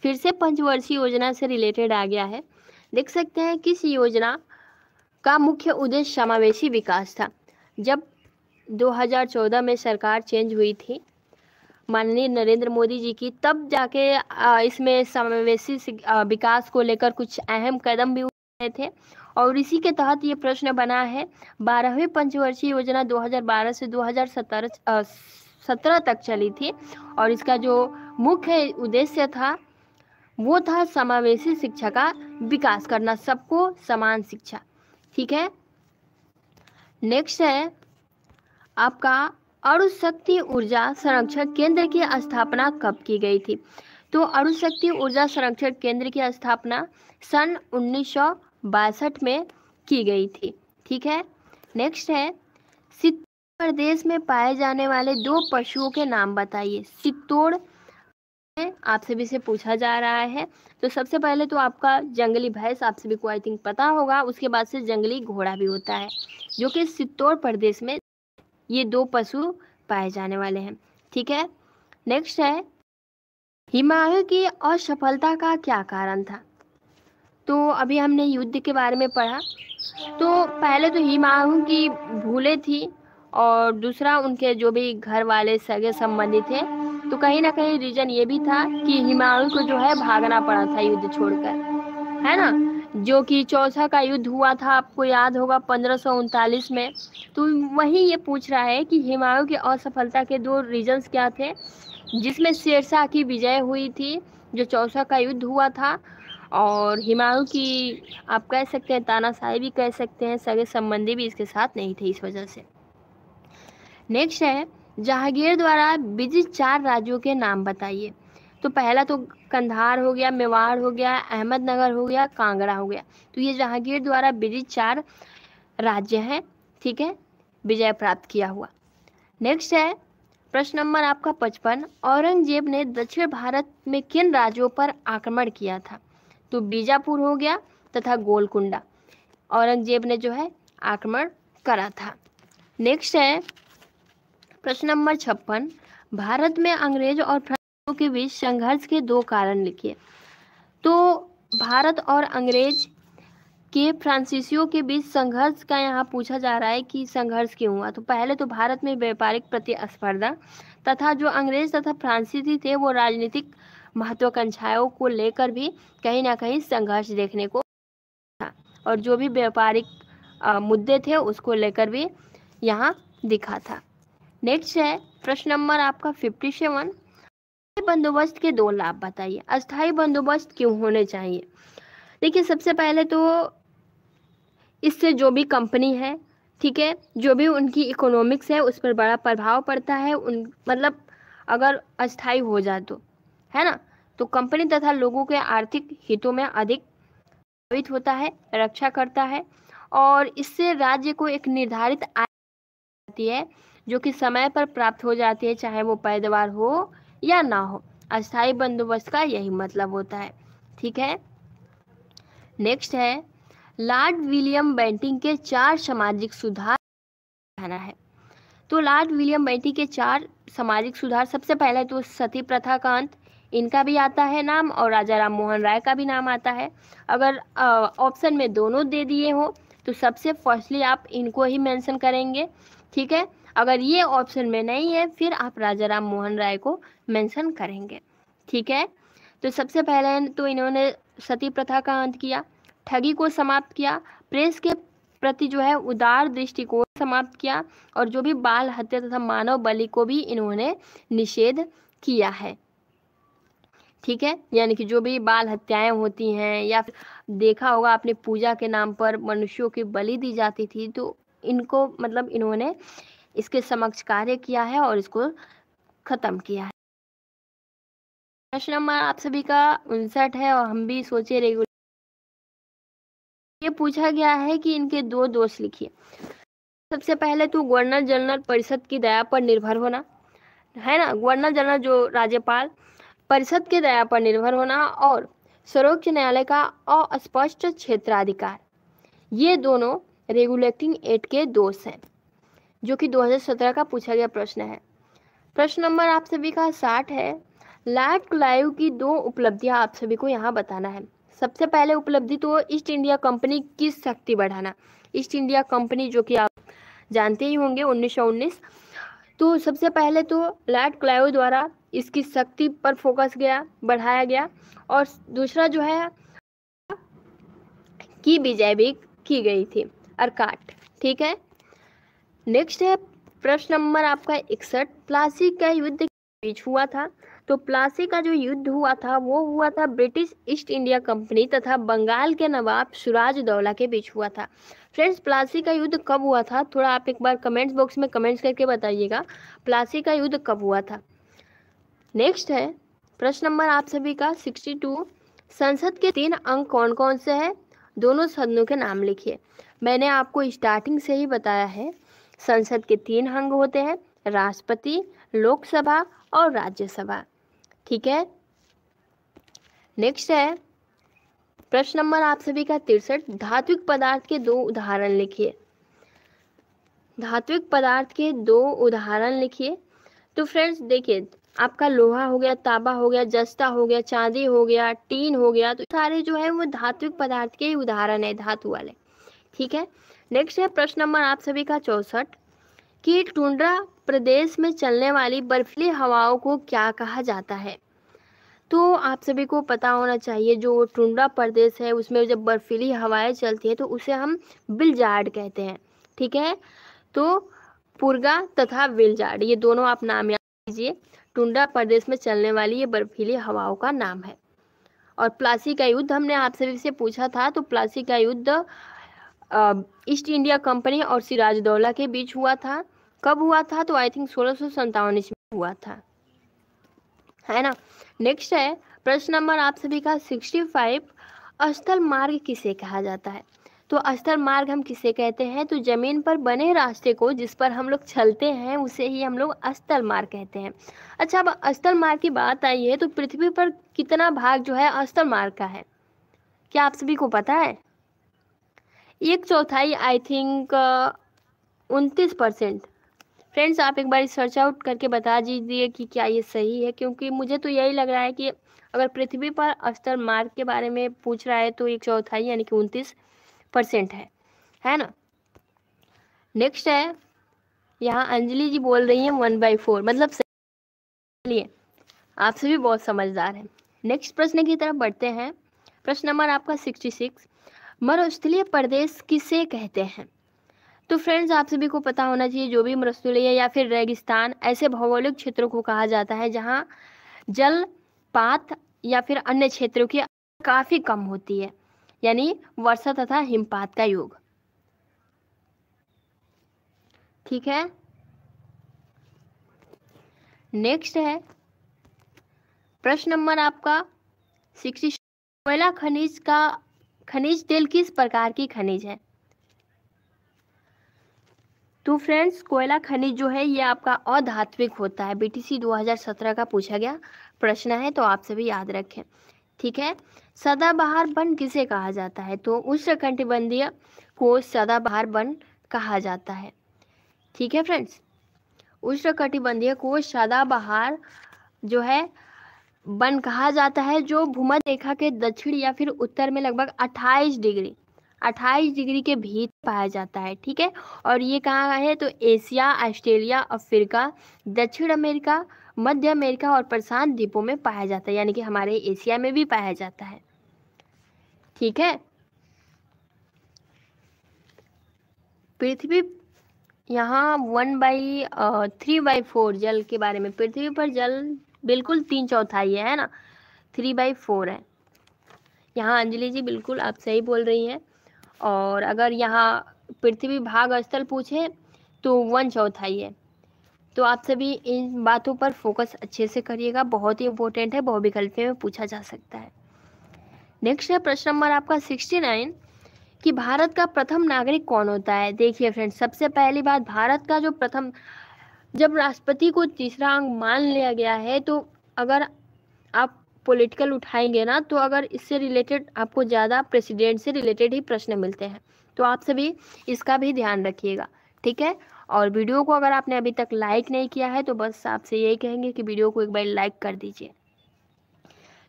फिर से पंचवर्षीय योजना से रिलेटेड आ गया है। देख सकते हैं किस योजना का मुख्य उद्देश्य समावेशी विकास था? जब 2014 में सरकार चेंज हुई थी माननीय नरेंद्र मोदी जी की, तब जाके इसमें समावेशी विकास को लेकर कुछ अहम कदम भी उठाए थे और इसी के तहत ये प्रश्न बना है। 12वीं पंचवर्षीय योजना 2012 से 2017 तक चली थी और इसका जो मुख्य उद्देश्य था वो था समावेशी शिक्षा का विकास करना, सबको समान शिक्षा। ठीक है। नेक्स्ट है आपका अणु शक्ति ऊर्जा संरक्षण केंद्र की स्थापना कब की गई थी? तो अणु शक्ति ऊर्जा संरक्षण केंद्र की स्थापना सन 1962 में की गई थी। ठीक है। नेक्स्ट है, चित्तौड़ प्रदेश में पाए जाने वाले 2 पशुओं के नाम बताइए। चित्तौड़ आप सभी से पूछा जा रहा है। तो सबसे पहले तो आपका जंगली भैंस आप सभी को आई थिंक पता होगा, उसके बाद से जंगली घोड़ा भी होता है, जो कि चित्तौड़ प्रदेश में ये 2 पशु पाए जाने वाले हैं। ठीक है। नेक्स्ट है, हुमायूं की असफलता का क्या कारण था? तो अभी हमने युद्ध के बारे में पढ़ा। तो पहले तो हुमायूं की भूलें थी और दूसरा उनके जो भी घर वाले सगे संबंधी थे, तो कहीं ना कहीं रीजन ये भी था कि हुमायूं को जो है भागना पड़ा था युद्ध छोड़कर, है ना, जो कि चौसा का युद्ध हुआ था, आपको याद होगा 1539 में। तो वही ये पूछ रहा है कि हुमायूं की असफलता के 2 रीजंस क्या थे, जिसमें शेरशाह की विजय हुई थी, जो चौसा का युद्ध हुआ था, और हुमायूं की आप कह सकते हैं तानाशाही भी कह सकते हैं, सगे संबंधी भी इसके साथ नहीं थे इस वजह से। नेक्स्ट है, जहांगीर द्वारा विजित 4 राज्यों के नाम बताइए। तो पहला तो कंधार हो गया, मेवाड़ हो गया, अहमदनगर हो गया, कांगड़ा हो गया। तो ये जहांगीर द्वारा विजित 4 राज्य हैं। ठीक है, विजय प्राप्त किया हुआ। नेक्स्ट है प्रश्न नंबर आपका 55, औरंगजेब ने दक्षिण भारत में किन राज्यों पर आक्रमण किया था? तो बीजापुर हो गया तथा गोलकुंडा, औरंगजेब ने जो है आक्रमण करा था। नेक्स्ट है प्रश्न नंबर 56, भारत में अंग्रेज और फ्रांसीसियों के बीच संघर्ष के 2 कारण लिखिए। तो भारत और अंग्रेज के फ्रांसीसियों के बीच संघर्ष का यहाँ पूछा जा रहा है कि संघर्ष क्यों हुआ। तो पहले तो भारत में व्यापारिक प्रतिस्पर्धा तथा जो अंग्रेज तथा फ्रांसीसी थे वो राजनीतिक महत्वाकांक्षाओं को लेकर भी कहीं ना कहीं संघर्ष देखने को था, और जो भी व्यापारिक मुद्दे थे उसको लेकर भी यहाँ दिखा था। नेक्स्ट है प्रश्न नंबर आपका 57, बंदोबस्त के 2 लाभ बताइए। अस्थायी बंदोबस्त क्यों होने चाहिए? देखिए, सबसे पहले तो इससे जो भी कंपनी है, ठीक है, जो भी उनकी इकोनॉमिक्स है उस पर बड़ा प्रभाव पड़ता है। मतलब अगर अस्थायी हो जाए तो, है ना, तो कंपनी तथा लोगों के आर्थिक हितों में अधिक प्रभावित होता है, रक्षा करता है, और इससे राज्य को एक निर्धारित आय आती है जो कि समय पर प्राप्त हो जाती है, चाहे वो पैदावार हो या ना हो। अस्थायी बंदोबस्त का यही मतलब होता है। ठीक है। नेक्स्ट है, लॉर्ड विलियम बेंटिंक के 4 सामाजिक सुधार कहना है। तो लॉर्ड विलियम बेंटिंक के 4 सामाजिक सुधार, सबसे पहले तो सती प्रथा का अंत, इनका भी आता है नाम, और राजा राम मोहन राय का भी नाम आता है। अगर ऑप्शन में दोनों दे दिए हो तो सबसे फर्स्टली आप इनको ही मेंशन करेंगे। ठीक है। अगर ये ऑप्शन में नहीं है फिर आप राजा राम मोहन राय को मेंशन करेंगे। ठीक है। तो सबसे पहले तो इन्होंने सती प्रथा का अंत किया, ठगी को समाप्त किया, प्रेस के प्रति जो है उदार दृष्टिकोण समाप्त किया, और जो भी बाल हत्या तथा मानव बलि को भी इन्होंने निषेध किया है। ठीक है, यानी कि जो भी बाल हत्याएं होती हैं या फिर देखा होगा आपने पूजा के नाम पर मनुष्यों की बलि दी जाती थी, तो इनको मतलब इन्होंने इसके समक्ष कार्य किया है और इसको खत्म किया है। प्रश्न नंबर आप सभी का 59 है और हम भी सोचे रेगुलर। ये पूछा गया है कि इनके दो दोष लिखिए। सबसे पहले तो गवर्नर जनरल परिषद की दया पर निर्भर होना, है ना। गवर्नर जनरल जो राज्यपाल, परिषद के दया पर निर्भर होना और सर्वोच्च न्यायालय का अस्पष्ट क्षेत्राधिकार, ये दोनों रेगुलेटिंग एक्ट के दोष हैं, जो कि 2017 का पूछा गया प्रश्न है। प्रश्न नंबर आप सभी का 60 है। लॉर्ड क्लाइव की दो उपलब्धियां आप सभी को यहाँ बताना है। सबसे पहले उपलब्धि तो ईस्ट इंडिया कंपनी की शक्ति बढ़ाना। ईस्ट इंडिया कंपनी जो कि आप जानते ही होंगे 1919, तो सबसे पहले तो लॉर्ड क्लाइव द्वारा इसकी शक्ति पर फोकस गया, बढ़ाया गया, और दूसरा जो है की विजय भी की गई थी, अर्काट। ठीक है, नेक्स्ट है प्रश्न नंबर आपका 61। प्लासी का युद्ध के बीच हुआ था। तो प्लासी का जो युद्ध हुआ था वो हुआ था ब्रिटिश ईस्ट इंडिया कंपनी तथा बंगाल के नवाब सिराजउद्दौला के बीच हुआ था। फ्रेंड्स, प्लासी का युद्ध कब हुआ था, थोड़ा आप एक बार कमेंट्स बॉक्स में कमेंट्स करके बताइएगा, प्लासी का युद्ध कब हुआ था। नेक्स्ट है प्रश्न नंबर आप सभी का 62। संसद के 3 अंग कौन कौन से हैं, दोनों सदनों के नाम लिखिए। मैंने आपको स्टार्टिंग से ही बताया है, संसद के 3 अंग होते हैं, राष्ट्रपति, लोकसभा और राज्यसभा। ठीक है, नेक्स्ट है प्रश्न नंबर आप सभी का 63। धात्विक पदार्थ के 2 उदाहरण लिखिए। धात्विक पदार्थ के 2 उदाहरण लिखिए। तो फ्रेंड्स देखिए, आपका लोहा हो गया, तांबा हो गया, जस्ता हो गया, चांदी हो गया, टीन हो गया, तो सारे जो है वो धात्विक पदार्थ के उदाहरण है, धातु वाले। ठीक है, नेक्स्ट है प्रश्न नंबर आप सभी का 64 कि टुंड्रा प्रदेश में चलने वाली बर्फीली हवाओं को क्या कहा जाता है। तो आप सभी को पता होना चाहिए, जो टुंड्रा प्रदेश है उसमें जब बर्फीली हवाएं चलती है तो उसे हम बिलजार्ड कहते हैं। ठीक है, तो पुर्गा तथा बिलजार्ड, ये दोनों आप नाम याद कीजिए, टुंड्रा प्रदेश में चलने वाली ये बर्फीली हवाओं का नाम है। और प्लासी का युद्ध हमने आप सभी से पूछा था, तो प्लासी का युद्ध ईस्ट इंडिया कंपनी और सिराजउद्दौला के बीच हुआ था। कब हुआ था, तो आई थिंक 1657 ईस्वी में हुआ था, है ना। नेक्स्ट है प्रश्न नंबर आप सभी का 65। स्थल मार्ग किसे कहा जाता है। तो स्थल मार्ग हम किसे कहते हैं, तो जमीन पर बने रास्ते को जिस पर हम लोग चलते हैं उसे ही हम लोग स्थल मार्ग कहते हैं। अच्छा, अब स्थल मार्ग की बात आई है तो पृथ्वी पर कितना भाग जो है स्थल मार्ग का है, क्या आप सभी को पता है। 1/4 आई थिंक 29%। फ्रेंड्स, आप एक बार सर्च आउट करके बता दीजिए कि क्या ये सही है, क्योंकि मुझे तो यही लग रहा है कि अगर पृथ्वी पर स्थल मार्ग के बारे में पूछ रहा है तो 1/4 यानी कि 29% है ना। नेक्स्ट है, यहाँ अंजलि जी बोल रही हैं 1/4, मतलब चलिए आप सभी बहुत समझदार हैं। नेक्स्ट प्रश्न की तरफ बढ़ते हैं। प्रश्न नंबर आपका 66। मरुस्थलीय प्रदेश किसे कहते हैं। तो फ्रेंड्स, आप सभी को पता होना चाहिए, जो भी मरुस्थलीय या फिर रेगिस्तान ऐसे भौगोलिक क्षेत्रों को कहा जाता है जहाँ जलपात या फिर अन्य क्षेत्रों की काफी कम होती है, यानी वर्षा तथा हिमपात का योग। ठीक है, नेक्स्ट है प्रश्न नंबर आपका 66। कोयला खनिज तेल किस प्रकार की खनिज है। तो फ्रेंड्स, कोयला खनिज जो है ये आपका अधात्विक होता है। बीटीसी 2017 का पूछा गया प्रश्न है, तो आप सभी याद रखें। ठीक है, सदाबहार वन किसे कहा जाता है। तो उष्णकटिबंधीय को सदाबहार वन कहा जाता है। ठीक है फ्रेंड्स, उष्णकटिबंधीय को सदाबहार जो है वन कहा जाता है, जो भूमध्य रेखा के दक्षिण या फिर उत्तर में लगभग 28 डिग्री के भीतर पाया जाता है। ठीक है, और ये कहाँ है, तो एशिया, ऑस्ट्रेलिया, अफ्रीका, दक्षिण अमेरिका, मध्य अमेरिका और प्रशांत द्वीपों में पाया जाता है, यानी कि हमारे एशिया में भी पाया जाता है। ठीक है, पृथ्वी यहाँ 1/3/4 जल के बारे में, पृथ्वी पर जल बिल्कुल 3/4 है ना। 3/4 है। यहाँ अंजलि जी बिल्कुल आप सही बोल रही हैं। और अगर यहाँ पृथ्वी भाग स्थल पूछे तो 1/4 है। तो आप सभी इन बातों पर फोकस अच्छे से करिएगा, बहुत ही इंपॉर्टेंट है, बहुविकल्पीय में पूछा जा सकता है। नेक्स्ट है प्रश्न नंबर आपका 69 कि भारत का प्रथम नागरिक कौन होता है। देखिए फ्रेंड्स, सबसे पहली बात, भारत का जो प्रथम, जब राष्ट्रपति को तीसरा अंक मान लिया गया है, तो अगर आप पॉलिटिकल उठाएंगे ना, तो अगर इससे रिलेटेड आपको ज़्यादा प्रेसिडेंट से रिलेटेड ही प्रश्न मिलते हैं, तो आप सभी इसका भी ध्यान रखिएगा, ठीक है। और वीडियो को अगर आपने अभी तक लाइक नहीं किया है तो बस आपसे यही कहेंगे कि वीडियो को एक बार लाइक कर दीजिए।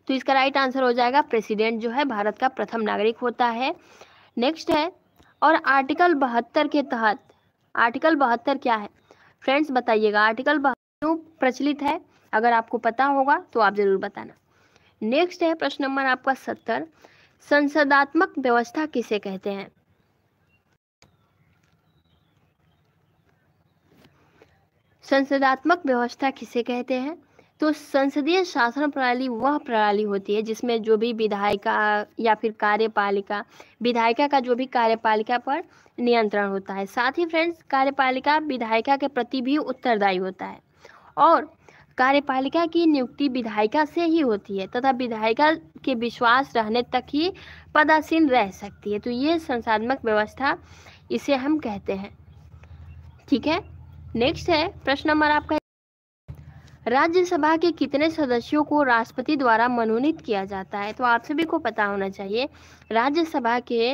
तो इसका राइट आंसर हो जाएगा प्रेसिडेंट जो है भारत का प्रथम नागरिक होता है। नेक्स्ट है, और आर्टिकल 72 के तहत, आर्टिकल 72 क्या है फ्रेंड्स बताइएगा, आर्टिकल 72 क्यों प्रचलित है, अगर आपको पता होगा तो आप जरूर बताना। नेक्स्ट है प्रश्न नंबर आपका 70, संसदात्मक व्यवस्था किसे कहते हैं। संसदात्मक व्यवस्था किसे कहते हैं, तो संसदीय शासन प्रणाली वह प्रणाली होती है जिसमें जो भी विधायिका या फिर कार्यपालिका, विधायिका का जो भी कार्यपालिका पर नियंत्रण होता है, साथ ही फ्रेंड्स कार्यपालिका विधायिका के प्रति भी उत्तरदायी होता है, और कार्यपालिका की नियुक्ति विधायिका से ही होती है तथा विधायिका के विश्वास रहने तक ही पदासीन रह सकती है। तो ये संसदात्मक व्यवस्था इसे हम कहते हैं, ठीक है। नेक्स्ट है प्रश्न नंबर आपका, राज्यसभा के कितने सदस्यों को राष्ट्रपति द्वारा मनोनीत किया जाता है। तो आप सभी को पता होना चाहिए, राज्यसभा के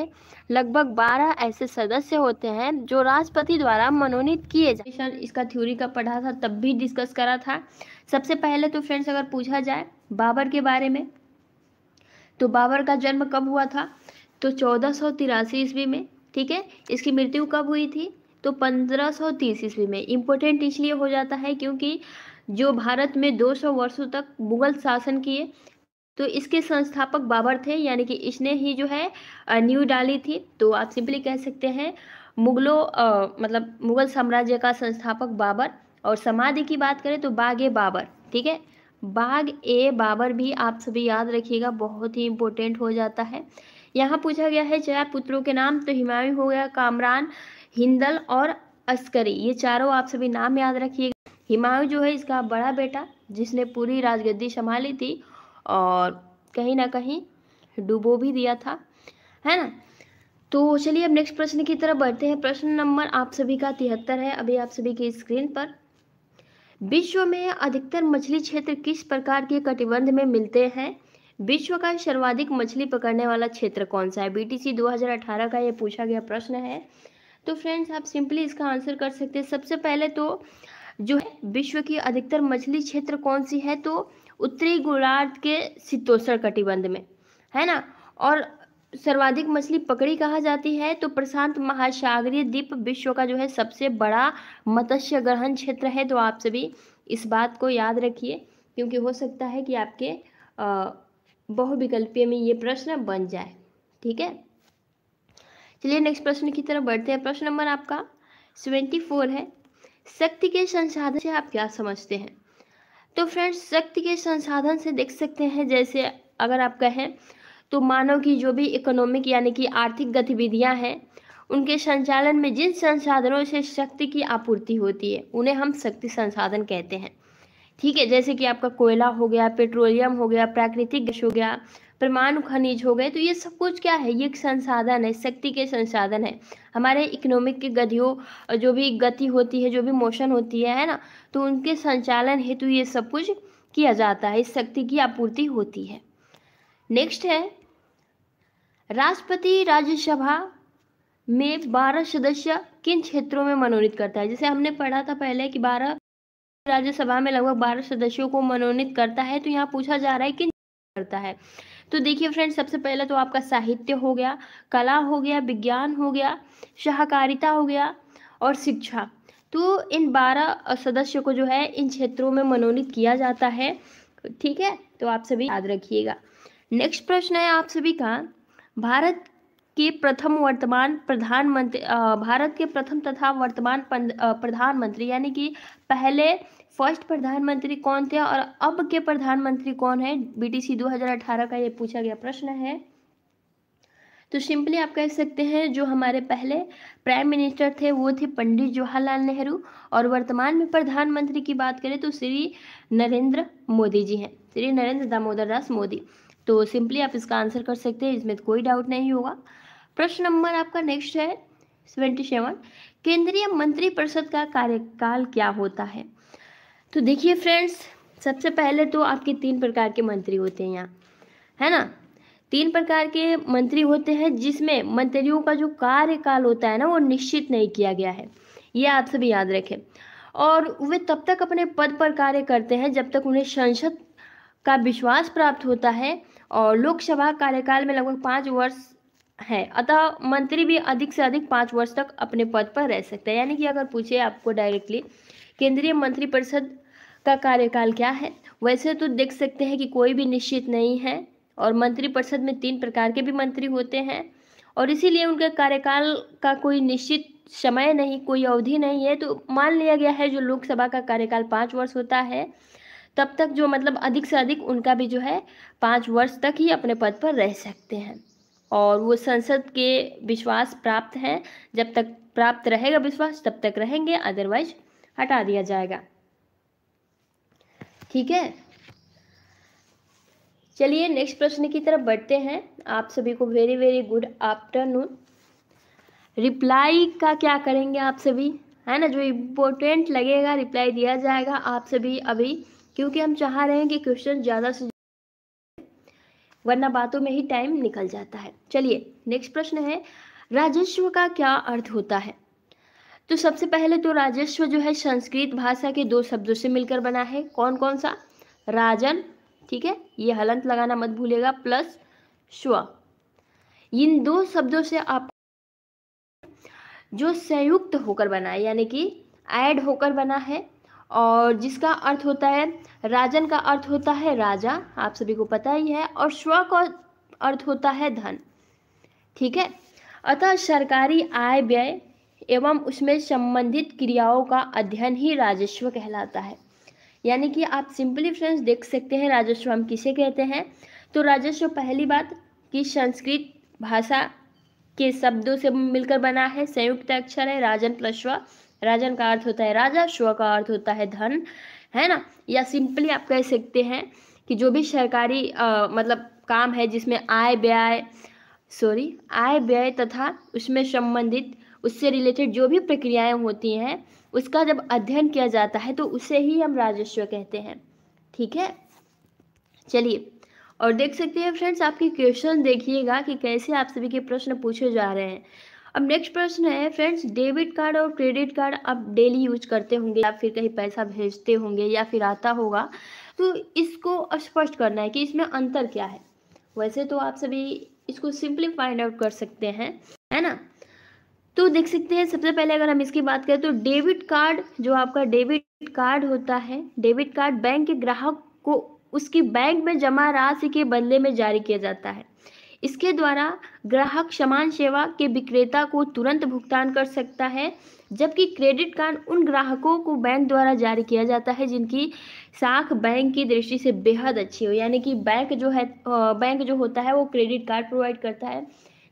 लगभग 12 ऐसे सदस्य होते हैं जो राष्ट्रपति द्वारा मनोनीत किए जाते हैं। इसका थ्योरी का पढ़ा था, तब भी डिस्कस करा था। सबसे पहले तो फ्रेंड्स अगर पूछा जाए बाबर के बारे में, तो बाबर का जन्म कब हुआ था, तो 1483 ईस्वी में, ठीक है। इसकी मृत्यु कब हुई थी, तो 1530 ईस्वी में। इम्पोर्टेंट इसलिए हो जाता है क्योंकि जो भारत में 200 वर्षों तक मुगल शासन किए, तो इसके संस्थापक बाबर थे, यानी कि इसने ही जो है नींव डाली थी। तो आप सिंपली कह सकते हैं मुगलों मतलब मुगल साम्राज्य का संस्थापक बाबर। और समाधि की बात करें तो बाग-ए-बाबर, ठीक है। बाग-ए-बाबर भी आप सभी याद रखिएगा, बहुत ही इंपॉर्टेंट हो जाता है। यहाँ पूछा गया है 4 पुत्रों के नाम, तो हुमायूं हो गया, कामरान, हिंदल और अस्करी, ये चारों आप सभी नाम याद रखिएगा। हुमायूं जो है इसका बड़ा बेटा जिसने पूरी राजगद्दी संभाली थी और कहीं ना कहीं डुबो भी दिया था, है ना। तो चलिए अब नेक्स्ट प्रश्न की तरफ बढ़ते हैं। प्रश्न नंबर आप सभी का 73 है अभी आप सभी की स्क्रीन पर। विश्व में अधिकतर मछली क्षेत्र किस प्रकार के कटिबंध में मिलते हैं। विश्व का सर्वाधिक मछली पकड़ने वाला क्षेत्र कौन सा है। बीटीसी 2018 का ये पूछा गया प्रश्न है। तो फ्रेंड्स आप सिंपली इसका आंसर कर सकते हैं। सबसे पहले तो जो है विश्व की अधिकतर मछली क्षेत्र कौन सी है, तो उत्तरी गोलार्ध के शीतोष्ण कटिबंध में, है ना। और सर्वाधिक मछली पकड़ी कहाँ जाती है, तो प्रशांत महासागरीय द्वीप विश्व का जो है सबसे बड़ा मत्स्य ग्रहण क्षेत्र है। तो आप सभी इस बात को याद रखिए क्योंकि हो सकता है कि आपके बहुविकल्पीय में ये प्रश्न बन जाए, ठीक है। चलिए नेक्स्ट प्रश्न की तरफ बढ़ते हैं। प्रश्न नंबर आपका 74 है, शक्ति के संसाधन से आप क्या समझते हैं। तो फ्रेंड्स शक्ति के संसाधन से देख सकते हैं, जैसे अगर आप कहें तो मानव की जो भी इकोनॉमिक यानी कि आर्थिक गतिविधियां हैं, उनके संचालन में जिन संसाधनों से शक्ति की आपूर्ति होती है उन्हें हम शक्ति संसाधन कहते हैं, ठीक है। जैसे कि आपका कोयला हो गया, पेट्रोलियम हो गया, प्राकृतिक गैस हो गया, परमाणु खनिज हो गए, तो ये सब कुछ क्या है, ये एक संसाधन है, शक्ति के संसाधन है। हमारे इकोनॉमिक की गतियों जो भी गति होती है, जो भी मोशन होती है ना, तो उनके संचालन हेतु ये सब कुछ किया जाता है, इस शक्ति की आपूर्ति होती है। नेक्स्ट है, राष्ट्रपति राज्यसभा में 12 सदस्य किन क्षेत्रों में मनोनीत करता है। जैसे हमने पढ़ा था पहले कि 12 राज्यसभा में लगभग 12 सदस्यों को मनोनीत करता है, तो यहाँ पूछा जा रहा है किन करता है। तो देखिए फ्रेंड्स सबसे पहले तो आपका साहित्य हो गया, कला हो गया, विज्ञान हो गया, सहकारिता हो गया और शिक्षा। तो इन 12 सदस्यों को जो है इन क्षेत्रों में मनोनीत किया जाता है, ठीक है। तो आप सभी याद रखिएगा। नेक्स्ट प्रश्न है आप सभी का, भारत के प्रथम तथा वर्तमान प्रधानमंत्री यानी कि पहले फर्स्ट प्रधानमंत्री कौन थे और अब के प्रधानमंत्री कौन है, बीटीसी 2018 का ये पूछा गया प्रश्न है। तो सिंपली आप कह सकते हैं जो हमारे पहले प्राइम मिनिस्टर थे वो थे पंडित जवाहरलाल नेहरू, और वर्तमान में प्रधानमंत्री की बात करें तो श्री नरेंद्र मोदी जी हैं, श्री नरेंद्र दामोदर दास मोदी। तो सिंपली आप इसका आंसर कर सकते हैं, इसमें कोई डाउट नहीं होगा। प्रश्न नंबर आपका नेक्स्ट है 77, केंद्रीय मंत्रिपरिषद का कार्यकाल क्या होता है। तो देखिए फ्रेंड्स, सबसे पहले तो आपके 3 प्रकार के मंत्री होते हैं यहाँ, है ना। 3 प्रकार के मंत्री होते हैं जिसमें मंत्रियों का जो कार्यकाल होता है ना वो निश्चित नहीं किया गया है, ये आप सभी याद रखें। और वे तब तक अपने पद पर कार्य करते हैं जब तक उन्हें संसद का विश्वास प्राप्त होता है, और लोकसभा कार्यकाल में लगभग 5 वर्ष है, अतः मंत्री भी अधिक से अधिक 5 वर्ष तक अपने पद पर रह सकते हैं। यानी कि अगर पूछे आपको डायरेक्टली केंद्रीय मंत्रिपरिषद का कार्यकाल क्या है, वैसे तो देख सकते हैं कि कोई भी निश्चित नहीं है, और मंत्रिपरिषद में 3 प्रकार के भी मंत्री होते हैं, और इसीलिए उनके कार्यकाल का कोई निश्चित समय नहीं, कोई अवधि नहीं है। तो मान लिया गया है जो लोकसभा का कार्यकाल 5 वर्ष होता है, तब तक जो मतलब अधिक से अधिक उनका भी जो है 5 वर्ष तक ही अपने पद पर रह सकते हैं, और वो संसद के विश्वास प्राप्त है, जब तक प्राप्त रहेगा विश्वास तब तक रहेंगे, अदरवाइज हटा दिया जाएगा। ठीक है, चलिए नेक्स्ट प्रश्न की तरफ बढ़ते हैं। आप सभी को very very good afternoon. Reply का क्या करेंगे आप सभी, है ना, जो इम्पोर्टेंट लगेगा रिप्लाई दिया जाएगा आप सभी अभी, क्योंकि हम चाह रहे हैं कि क्वेश्चन ज़्यादा से, वरना बातों में ही टाइम निकल जाता है। चलिए नेक्स्ट प्रश्न है, राजस्व का क्या अर्थ होता है। तो सबसे पहले तो राजस्व जो है संस्कृत भाषा के 2 शब्दों से मिलकर बना है। कौन कौन सा, राजन, ठीक है, ये हलंत लगाना मत भूलिएगा, प्लस स्व। इन 2 शब्दों से आप जो संयुक्त होकर बना है, यानी कि ऐड होकर बना है, और जिसका अर्थ होता है, राजन का अर्थ होता है राजा, आप सभी को पता ही है, और स्व का अर्थ होता है धन। ठीक है, अतः सरकारी आय व्यय एवं उसमें संबंधित क्रियाओं का अध्ययन ही राजस्व कहलाता है। यानी कि आप सिंपली फ्रेंड्स देख सकते हैं राजस्व हम किसे कहते हैं। तो राजस्व पहली बात कि संस्कृत भाषा के शब्दों से मिलकर बना है, संयुक्त अक्षर है राजन प्लस स्व। राजन का अर्थ होता है राजा, स्व का अर्थ होता है धन, है ना। या सिंपली आप कह सकते हैं कि जो भी सरकारी मतलब काम है जिसमें आय व्यय तथा उसमें संबंधित उससे रिलेटेड जो भी प्रक्रियाएं होती हैं उसका जब अध्ययन किया जाता है तो उसे ही हम राजस्व कहते हैं। ठीक है, चलिए और देख सकते हैं फ्रेंड्स, आपके क्वेश्चन देखिएगा कि कैसे आप सभी के प्रश्न पूछे जा रहे हैं। अब नेक्स्ट प्रश्न है फ्रेंड्स, डेबिट कार्ड और क्रेडिट कार्ड आप डेली यूज करते होंगे या फिर कहीं पैसा भेजते होंगे या फिर आता होगा, तो इसको स्पष्ट करना है कि इसमें अंतर क्या है। वैसे तो आप सभी इसको सिंपली फाइंड आउट कर सकते हैं, है ना। तो देख सकते हैं सबसे पहले अगर हम इसकी बात करें तो डेबिट कार्ड, जो आपका डेबिट कार्ड होता है, डेबिट कार्ड बैंक के ग्राहक को उसकी बैंक में जमा राशि के बदले में जारी किया जाता है। इसके द्वारा ग्राहक सामान सेवा के विक्रेता को तुरंत भुगतान कर सकता है, जबकि क्रेडिट कार्ड उन ग्राहकों को बैंक द्वारा जारी किया जाता है जिनकी साख बैंक की दृष्टि से बेहद अच्छी हो। यानी कि बैंक जो होता है वो क्रेडिट कार्ड प्रोवाइड करता है।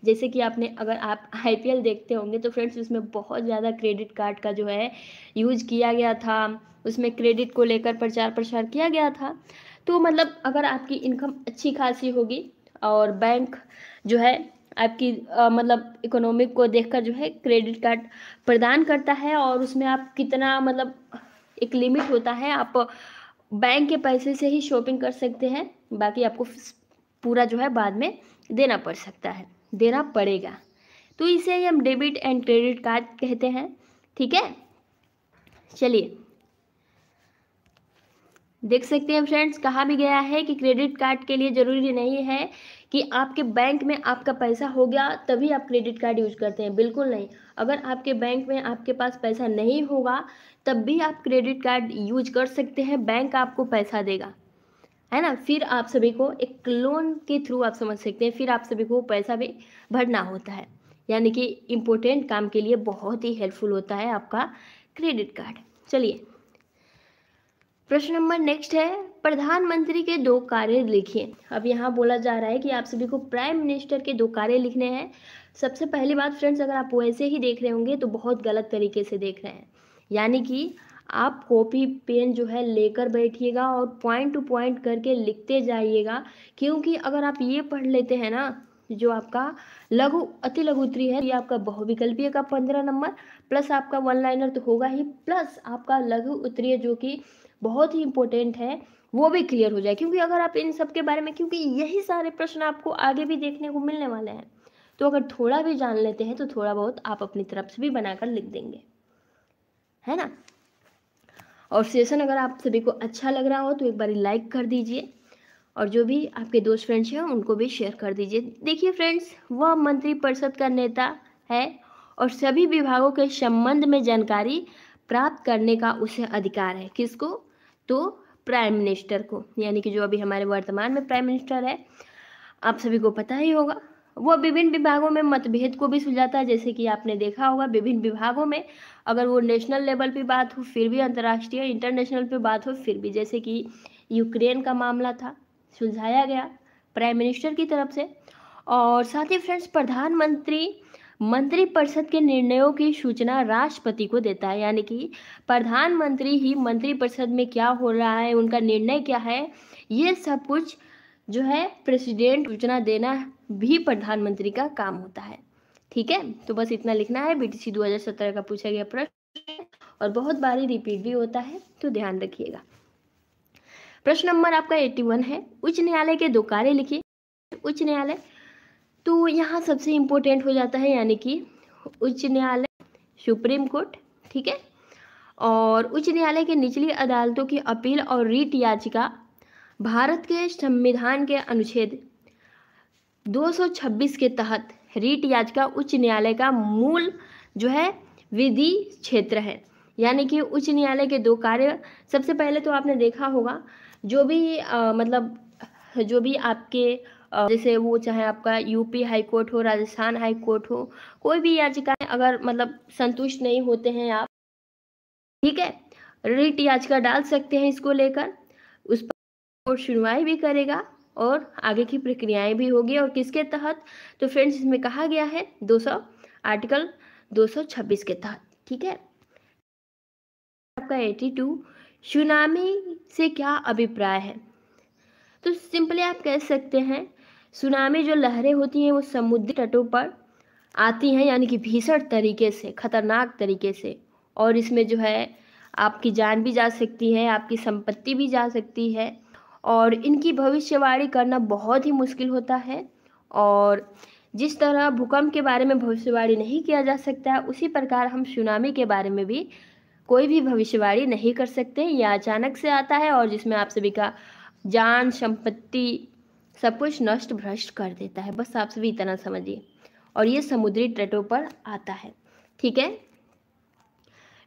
जैसे कि आपने अगर आप IPL देखते होंगे तो फ्रेंड्स उसमें बहुत ज़्यादा क्रेडिट कार्ड का जो है यूज किया गया था, उसमें क्रेडिट को लेकर प्रचार प्रसार किया गया था। तो मतलब अगर आपकी इनकम अच्छी खासी होगी और बैंक जो है आपकी मतलब इकोनॉमिक को देखकर जो है क्रेडिट कार्ड प्रदान करता है, और उसमें आप कितना मतलब एक लिमिट होता है, आप बैंक के पैसे से ही शॉपिंग कर सकते हैं, बाकी आपको पूरा जो है बाद में देना पड़ेगा। तो इसे ही हम डेबिट एंड क्रेडिट कार्ड कहते हैं। ठीक है, चलिए देख सकते हैं फ्रेंड्स, कहा भी गया है कि क्रेडिट कार्ड के लिए ज़रूरी नहीं है कि आपके बैंक में आपका पैसा हो गया तभी आप क्रेडिट कार्ड यूज करते हैं, बिल्कुल नहीं। अगर आपके बैंक में आपके पास पैसा नहीं होगा तब भी आप क्रेडिट कार्ड यूज कर सकते हैं, बैंक आपको पैसा देगा, है ना। फिर आप सभी को एक लोन के थ्रू आप समझ सकते हैं, फिर आप सभी को पैसा भी भरना होता है। यानी कि इम्पोर्टेंट काम के लिए बहुत ही हेल्पफुल होता है आपका क्रेडिट कार्ड। चलिए प्रश्न नंबर नेक्स्ट है, प्रधानमंत्री के 2 कार्य लिखिए। अब यहाँ बोला जा रहा है कि आप सभी को प्राइम मिनिस्टर के 2 कार्य लिखने हैं। सबसे पहली बात फ्रेंड्स, अगर आप वैसे ही देख रहे होंगे तो बहुत गलत तरीके से देख रहे हैं, यानी कि आप कॉपी पेन जो है लेकर बैठिएगा और पॉइंट टू पॉइंट करके लिखते जाइएगा, क्योंकि अगर आप ये पढ़ लेते हैं ना, जो आपका लघु अति लघु उत्तरीय है, ये आपका बहुविकल्पीय का 15 नंबर प्लस आपका वन लाइनर तो होगा ही, प्लस आपका लघु उत्तरीय जो कि बहुत ही इंपॉर्टेंट है वो भी क्लियर हो जाए। क्योंकि अगर आप इन सब के बारे में, क्योंकि यही सारे प्रश्न आपको आगे भी देखने को मिलने वाले हैं, तो अगर थोड़ा भी जान लेते हैं तो थोड़ा बहुत आप अपनी तरफ से भी बनाकर लिख देंगे, है ना। और सेशन अगर आप सभी को अच्छा लग रहा हो तो एक बार लाइक कर दीजिए, और जो भी आपके दोस्त फ्रेंड्स हैं उनको भी शेयर कर दीजिए। देखिए फ्रेंड्स, वह मंत्रिपरिषद का नेता है और सभी विभागों के संबंध में जानकारी प्राप्त करने का उसे अधिकार है। किसको? तो प्राइम मिनिस्टर को, यानी कि जो अभी हमारे वर्तमान में प्राइम मिनिस्टर है, आप सभी को पता ही होगा। वो विभिन्न विभागों में मतभेद को भी सुलझाता है, जैसे कि आपने देखा होगा विभिन्न विभागों में, अगर वो नेशनल लेवल पे बात हो फिर भी, अंतर्राष्ट्रीय इंटरनेशनल पे बात हो फिर भी, जैसे कि यूक्रेन का मामला था, सुलझाया गया प्राइम मिनिस्टर की तरफ से। और साथ ही फ्रेंड्स, प्रधानमंत्री मंत्रिपरिषद के निर्णयों की सूचना राष्ट्रपति को देता है, यानी कि प्रधानमंत्री ही मंत्रिपरिषद में क्या हो रहा है, उनका निर्णय क्या है, ये सब कुछ जो है प्रेसिडेंट सूचना देना भी प्रधानमंत्री का काम होता है। ठीक है, तो बस इतना लिखना है। बीटीसी 2017 का पूछा गया प्रश्न और बहुत बारी रिपीट भी होता है, तो ध्यान रखिएगा। प्रश्न नंबर आपका 81 है, उच्च न्यायालय के 2 कार्य लिखिए। उच्च न्यायालय, तो यहाँ सबसे इम्पोर्टेंट हो जाता है, यानी कि उच्च न्यायालय सुप्रीम कोर्ट, ठीक है। और उच्च न्यायालय के निचली अदालतों की अपील और रीट याचिका भारत के संविधान के अनुच्छेद 226 के तहत रीट याचिका उच्च न्यायालय का मूल जो है विधि क्षेत्र है। यानी कि उच्च न्यायालय के 2 कार्य, सबसे पहले तो आपने देखा होगा जो भी मतलब जो भी आपके जैसे वो चाहे आपका यूपी हाई कोर्ट हो, राजस्थान हाई कोर्ट हो, कोई भी याचिकाएं अगर मतलब संतुष्ट नहीं होते हैं आप, ठीक है, रीट याचिका डाल सकते हैं इसको लेकर, उस पर कोर्ट सुनवाई भी करेगा और आगे की प्रक्रियाएं भी होगी। और किसके तहत? तो फ्रेंड्स इसमें कहा गया है आर्टिकल 226 के तहत, ठीक है। आपका 82, सुनामी से क्या अभिप्राय है? तो सिंपली आप कह सकते हैं सुनामी जो लहरें होती हैं वो समुद्री तटों पर आती हैं, यानी कि भीषण तरीके से, खतरनाक तरीके से, और इसमें जो है आपकी जान भी जा सकती है, आपकी संपत्ति भी जा सकती है, और इनकी भविष्यवाणी करना बहुत ही मुश्किल होता है। और जिस तरह भूकंप के बारे में भविष्यवाणी नहीं किया जा सकता है, उसी प्रकार हम सुनामी के बारे में भी कोई भी भविष्यवाणी नहीं कर सकते। यह अचानक से आता है और जिसमें आप सभी का जान, संपत्ति, सब कुछ नष्ट भ्रष्ट कर देता है। बस आप सभी इतना समझिए। और ये समुद्री तटों पर आता है, ठीक है।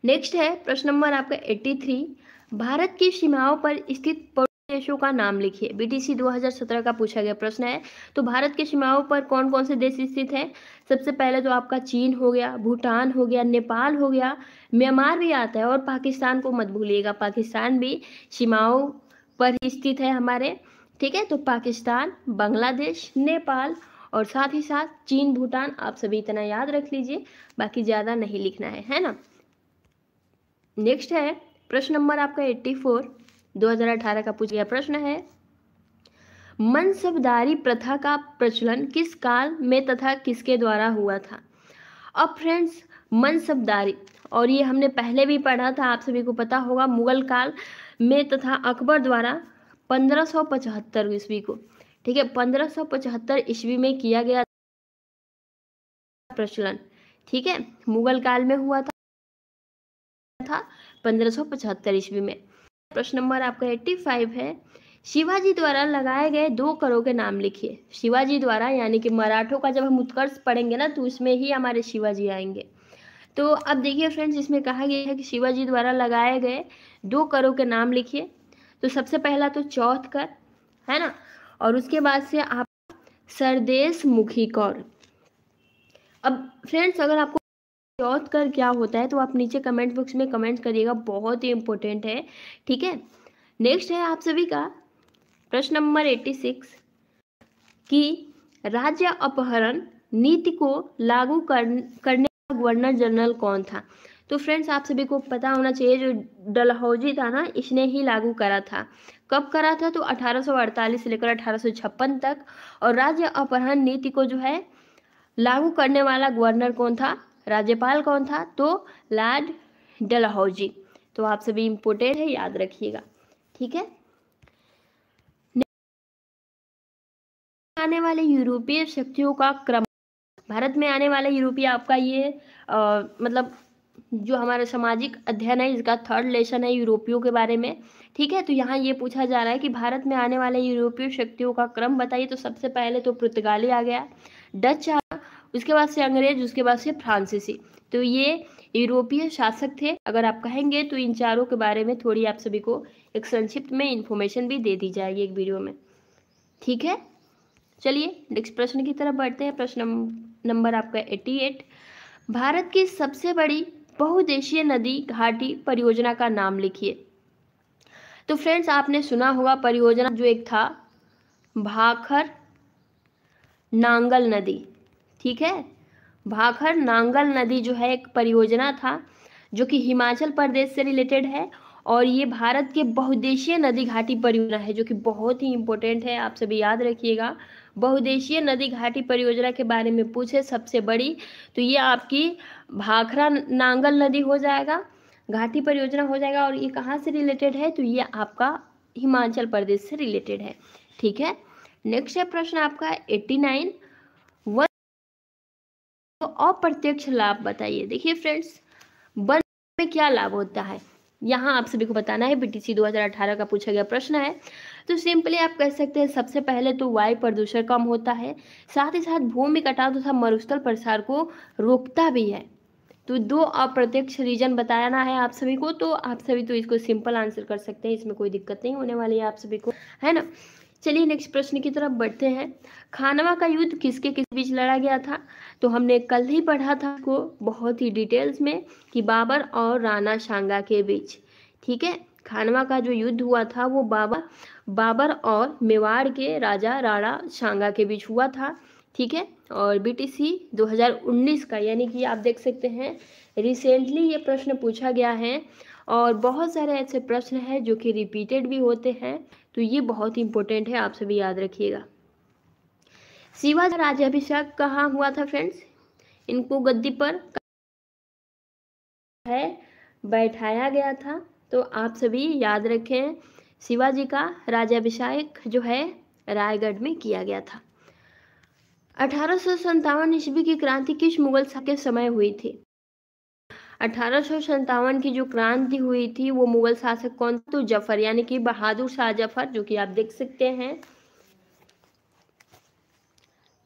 नेक्स्ट है प्रश्न नंबर आपका 83, भारत की सीमाओं पर स्थित देशों का नाम लिखिए। बीटीसी 2017 का पूछा गया प्रश्न है। तो भारत के सीमाओं पर कौन कौन से देश स्थित हैं? सबसे पहले तो आपका चीन हो गया, भूटान हो गया, नेपाल हो गया, म्यांमार भी आता है, और पाकिस्तान को मत भूलिएगा, पाकिस्तान भी सीमाओं पर ही स्थित है हमारे, ठीक है। तो पाकिस्तान, बांग्लादेश, नेपाल और साथ ही साथ चीन, भूटान, आप सभी इतना याद रख लीजिए, बाकी ज़्यादा नहीं लिखना है ना। नेक्स्ट है प्रश्न नंबर आपका 84, 2018 का पूछा गया प्रश्न है, मनसबदारी प्रथा का प्रचलन किस काल में तथा किसके द्वारा हुआ था? अब फ्रेंड्स, मनसबदारी, और ये हमने पहले भी पढ़ा था, आप सभी को पता होगा, मुगल काल में तथा अकबर द्वारा 1575 ईस्वी को, ठीक है, 1575 ईस्वी में किया गया प्रचलन, ठीक है, मुगल काल में हुआ था 1575 ईस्वी में। प्रश्न नंबर आपका 85 है, शिवाजी द्वारा लगाए गए 2 करों के नाम लिखिए। शिवाजी द्वारा, यानी कि मराठों का जब हम उत्कर्ष पढ़ेंगे ना तो उसमें ही हमारे शिवाजी आएंगे। तो अब देखिए फ्रेंड्स, इसमें कहा गया है कि शिवाजी द्वारा लगाए गए 2 करों के नाम लिखिए। तो सबसे पहला तो चौथ कर है ना, और उसके बाद से आप सरदेश मुखी कौर। अब फ्रेंड्स, अगर आपको चौथ कर क्या होता है तो आप नीचे कमेंट बॉक्स में कमेंट करिएगा, बहुत ही इंपॉर्टेंट है, ठीक है। नेक्स्ट है आप सभी का प्रश्न नंबर 86 कि राज्य अपहरण नीति को लागू करने वाला गवर्नर जनरल कौन था। तो फ्रेंड्स आप सभी को पता होना चाहिए, जो डलहौजी था ना, इसने ही लागू करा था। कब करा था? तो 1848 से लेकर 1856 तक। और राज्य अपहरण नीति को जो है लागू करने वाला गवर्नर कौन था, राज्यपाल कौन था? तो लॉर्ड डलहौजी। तो आप सभी इम्पोर्टेंट है, याद रखिएगा, ठीक है। आने वाले यूरोपीय शक्तियों का क्रम, भारत में आने वाले यूरोपीय आपका ये मतलब जो हमारा सामाजिक अध्ययन है, इसका थर्ड लेसन है यूरोपियों के बारे में, ठीक है। तो यहाँ ये पूछा जा रहा है कि भारत में आने वाले यूरोपीय शक्तियों का क्रम बताइए। तो सबसे पहले तो पुर्तगाली आ गया, डच आ, उसके बाद से अंग्रेज, उसके बाद से फ्रांसीसी। तो ये यूरोपीय शासक थे। अगर आप कहेंगे तो इन चारों के बारे में थोड़ी आप सभी को एक संक्षिप्त में इंफॉर्मेशन भी दे दी जाएगी एक वीडियो में, ठीक है। चलिए नेक्स्ट प्रश्न की तरफ बढ़ते हैं। प्रश्न नंबर आपका 88, भारत की सबसे बड़ी बहुउद्देशीय नदी घाटी परियोजना का नाम लिखिए। तो फ्रेंड्स आपने सुना होगा परियोजना जो एक था भाखर नांगल नदी, ठीक है। भाखर नांगल नदी जो है एक परियोजना था जो कि हिमाचल प्रदेश से रिलेटेड है, और ये भारत के बहुउद्देशीय नदी घाटी परियोजना है जो कि बहुत ही इंपॉर्टेंट है, आप सभी याद रखिएगा। बहुउद्देशीय नदी घाटी परियोजना के बारे में पूछे सबसे बड़ी, तो ये आपकी भाखरा नांगल नदी हो जाएगा, घाटी परियोजना हो जाएगा। और ये कहाँ से रिलेटेड है? तो ये आपका हिमाचल प्रदेश से रिलेटेड है, ठीक है। नेक्स्ट है प्रश्न आपका 89, वन तो अप्रत्यक्ष लाभ बताइए। देखिए फ्रेंड्स, वन में क्या लाभ होता है, यहाँ आप सभी को बताना है। बीटीसी 2018 का पूछा गया प्रश्न है। तो सिंपली आप कह सकते हैं सबसे पहले तो वायु प्रदूषण कम होता है, साथ ही साथ भूमि कटाव तथा मरुस्थल प्रसार को रोकता भी है। तो दो अप्रत्यक्ष रीजन बताना है आप सभी को, तो आप सभी तो इसको सिंपल आंसर कर सकते हैं, इसमें कोई दिक्कत नहीं होने वाली है आप सभी को, है ना। चलिए नेक्स्ट प्रश्न की तरफ बढ़ते हैं। खानवा का युद्ध किसके किस बीच लड़ा गया था? तो हमने कल ही पढ़ा था को बहुत ही डिटेल्स में कि बाबर और राणा सांगा के बीच, ठीक है। खानवा का जो युद्ध हुआ था वो बाबर और मेवाड़ के राजा राणा सांगा के बीच हुआ था, ठीक है। और बीटीसी 2019 का, यानी कि आप देख सकते हैं रिसेंटली ये प्रश्न पूछा गया है, और बहुत सारे ऐसे प्रश्न हैं जो कि रिपीटेड भी होते हैं, तो ये बहुत इंपॉर्टेंट है, आप सभी याद रखिएगा। शिवाजी का राज्याभिषेक कहाँ हुआ था फ्रेंड्स? इनको गद्दी पर है बैठाया गया था, तो आप सभी याद रखें शिवाजी का राज्याभिषेक जो है रायगढ़ में किया गया था। 1857 ईस्वी की क्रांति किस मुगल शासक के समय हुई थी? 1857 की जो क्रांति हुई थी वो मुगल शासक कौन? तो जफर, यानी कि बहादुर शाह जफर, जो कि आप देख सकते हैं।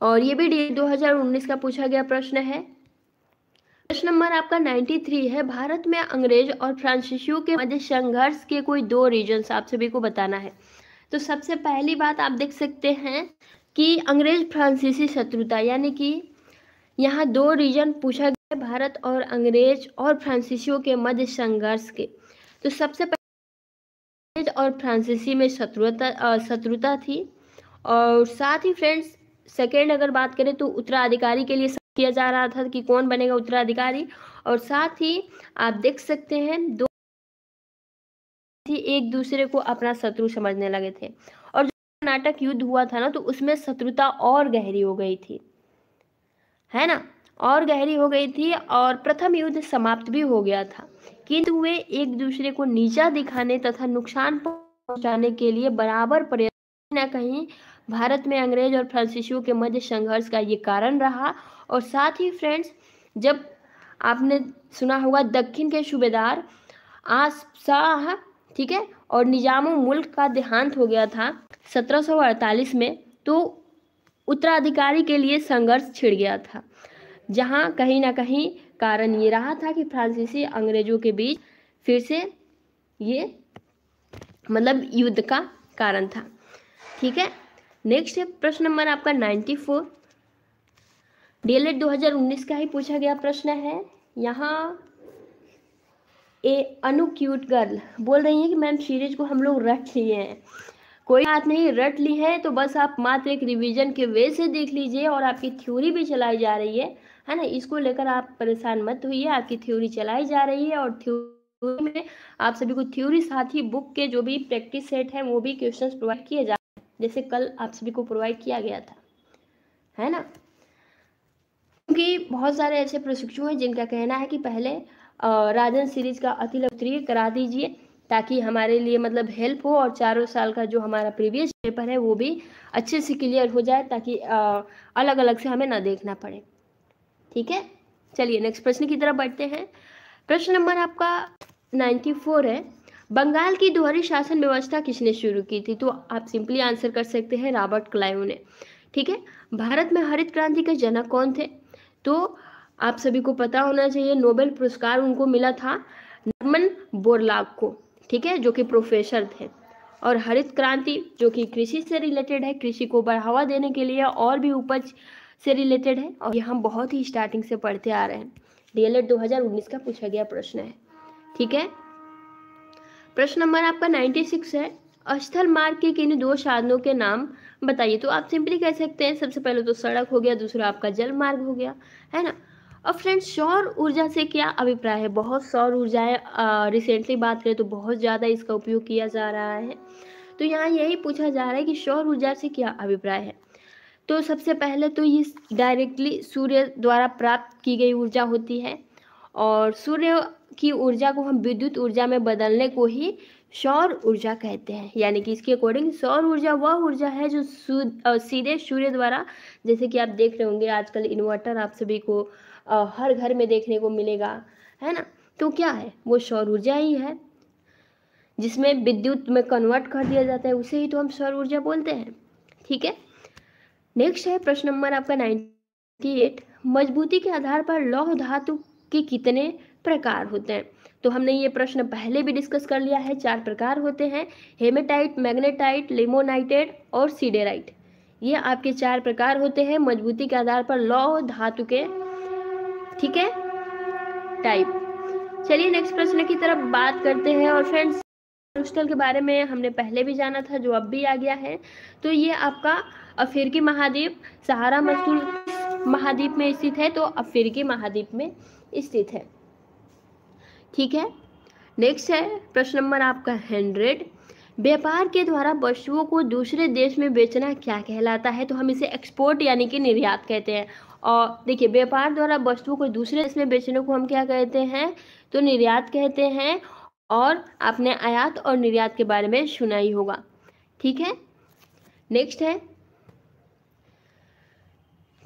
और ये भी 2019 का पूछा गया प्रश्न है। प्रश्न नंबर आपका 93 है, भारत में अंग्रेज और फ्रांसीसियों के मध्य संघर्ष के कोई दो रीजन्स आप सभी को बताना है। तो सबसे पहली बात आप देख सकते हैं कि अंग्रेज फ्रांसीसी शत्रुता, यानी कि यहाँ दो रीजन पूछा गया भारत और अंग्रेज और फ्रांसीसियों के मध्य संघर्ष के। तो सबसे पहले अंग्रेज और फ्रांसीसी में शत्रुता थी, और साथ ही फ्रेंड्स सेकेंड अगर बात करें तो उत्तराधिकारी के लिए किया जा रहा था कि कौन बनेगा उत्तराधिकारी, और साथ ही आप देख सकते हैं दो एक दूसरे को अपना शत्रु समझने लगे थे। और जो कर्नाटक युद्ध हुआ था ना, तो उसमें शत्रुता और गहरी हो गई थी, है ना, और गहरी हो गई थी, और प्रथम युद्ध समाप्त भी हो गया था, किंतु वे एक दूसरे को नीचा दिखाने तथा नुकसान पहुंचाने के लिए बराबर प्रयत्न न कहीं भारत में अंग्रेज और फ्रांसीसियों के मध्य संघर्ष का ये कारण रहा। और साथ ही फ्रेंड्स, जब आपने सुना होगा दक्षिण के सूबेदार आसिफ शाह, ठीक है, और निजामुल मुल्क का देहांत हो गया था 1748 में, तो उत्तराधिकारी के लिए संघर्ष छिड़ गया था, जहां कहीं ना कहीं कारण ये रहा था कि फ्रांसीसी अंग्रेजों के बीच फिर से ये मतलब युद्ध का कारण था, ठीक है। नेक्स्ट प्रश्न नंबर आपका 94, डीएलएड 2019 का ही पूछा गया प्रश्न है। यहाँ ए अनु क्यूट गर्ल बोल रही है कि मैम सीरीज को हम लोग रट लिए हैं। कोई बात नहीं, रट ली है तो बस आप मात्र एक रिवीजन के वे से देख लीजिए, और आपकी थ्योरी भी चलाई जा रही है ना। इसको लेकर आप परेशान मत होइए, आपकी थ्योरी चलाई जा रही है, और थ्योरी में आप सभी को थ्योरी साथ ही बुक के जो भी प्रैक्टिस सेट है वो भी क्वेश्चंस प्रोवाइड किए जा रहे हैं, जैसे कल आप सभी को प्रोवाइड किया गया था, है ना। क्योंकि बहुत सारे ऐसे प्रशिक्षु हैं जिनका कहना है कि पहले राजन सीरीज का अति लोकप्रिय करा दीजिए, ताकि हमारे लिए मतलब हेल्प हो, और 4 साल का जो हमारा प्रीवियस पेपर है वो भी अच्छे से क्लियर हो जाए, ताकि अलग अलग से हमें ना देखना पड़े। ठीक है, चलिए नेक्स्ट प्रश्न की तरफ बढ़ते हैं। प्रश्न नंबर आपका 94 है, बंगाल की दोहरी शासन व्यवस्था किसने शुरू की थी? तो आप सिंपली आंसर कर सकते हैं रॉबर्ट क्लाइव ने। ठीक है, भारत में हरित क्रांति के जनक कौन थे? तो आप सभी को पता होना चाहिए, नोबेल पुरस्कार उनको मिला था नॉर्मन बोरलॉग को, ठीक है, जो कि प्रोफेसर थे। और हरित क्रांति जो कि कृषि से रिलेटेड है, कृषि को बढ़ावा देने के लिए और भी उपज से रिलेटेड है, और ये हम बहुत ही स्टार्टिंग से पढ़ते आ रहे हैं। डीएलएड 2019 का पूछा गया प्रश्न है। ठीक है, प्रश्न नंबर आपका 96 है, स्थल मार्ग के किन 2 साधनों के नाम बताइए? तो आप सिंपली कह सकते हैं, सबसे पहले तो सड़क हो गया, दूसरा आपका जल मार्ग हो गया, है ना। और फ्रेंड्स, सौर ऊर्जा से क्या अभिप्राय है? बहुत सौर ऊर्जाएं रिसेंटली बात करें तो बहुत ज़्यादा इसका उपयोग किया जा रहा है। तो यहाँ यही पूछा जा रहा है कि सौर ऊर्जा से क्या अभिप्राय है? तो सबसे पहले तो ये डायरेक्टली सूर्य द्वारा प्राप्त की गई ऊर्जा होती है, और सूर्य की ऊर्जा को हम विद्युत ऊर्जा में बदलने को ही सौर ऊर्जा कहते हैं। यानी कि इसके अकॉर्डिंग सौर ऊर्जा वह ऊर्जा है जो सीधे सूर्य द्वारा, जैसे कि आप देख रहे होंगे आजकल इन्वर्टर आप सभी को हर घर में देखने को मिलेगा, है ना। तो क्या है, वो सौर ऊर्जा ही है, जिसमें विद्युत में कन्वर्ट कर दिया जाता है, उसे ही तो हम सौर ऊर्जा बोलते हैं। ठीक है, नेक्स्ट है प्रश्न नंबर आपका 98, मजबूती के आधार पर लौह धातु के कितने प्रकार होते हैं? तो हमने ये प्रश्न पहले भी डिस्कस कर लिया है। 4 प्रकार होते हैं, हेमेटाइट, मैग्नेटाइट, लिमोनाइटेड और सीडेराइट। ये आपके 4 प्रकार होते हैं मजबूती के आधार पर लौह धातु के, ठीक है, टाइप। चलिए नेक्स्ट प्रश्न की तरफ बात करते हैं। और फ्रेंड्स, क्रिस्टल के बारे में हमने पहले भी जाना था, जो अब भी आ गया है। तो ये आपका अफ्रीकी महाद्वीप, सहारा मरुस्थल महाद्वीप में स्थित है, तो अफ्रीकी महाद्वीप में स्थित है। ठीक है, नेक्स्ट है प्रश्न नंबर आपका 100, व्यापार के द्वारा वस्तुओं को दूसरे देश में बेचना क्या कहलाता है? तो हम इसे एक्सपोर्ट यानी कि निर्यात कहते हैं। और देखिए, व्यापार द्वारा वस्तुओं को दूसरे देश में बेचने को हम क्या कहते हैं? तो निर्यात कहते हैं। और आपने आयात और निर्यात के बारे में सुना ही होगा। ठीक है, नेक्स्ट है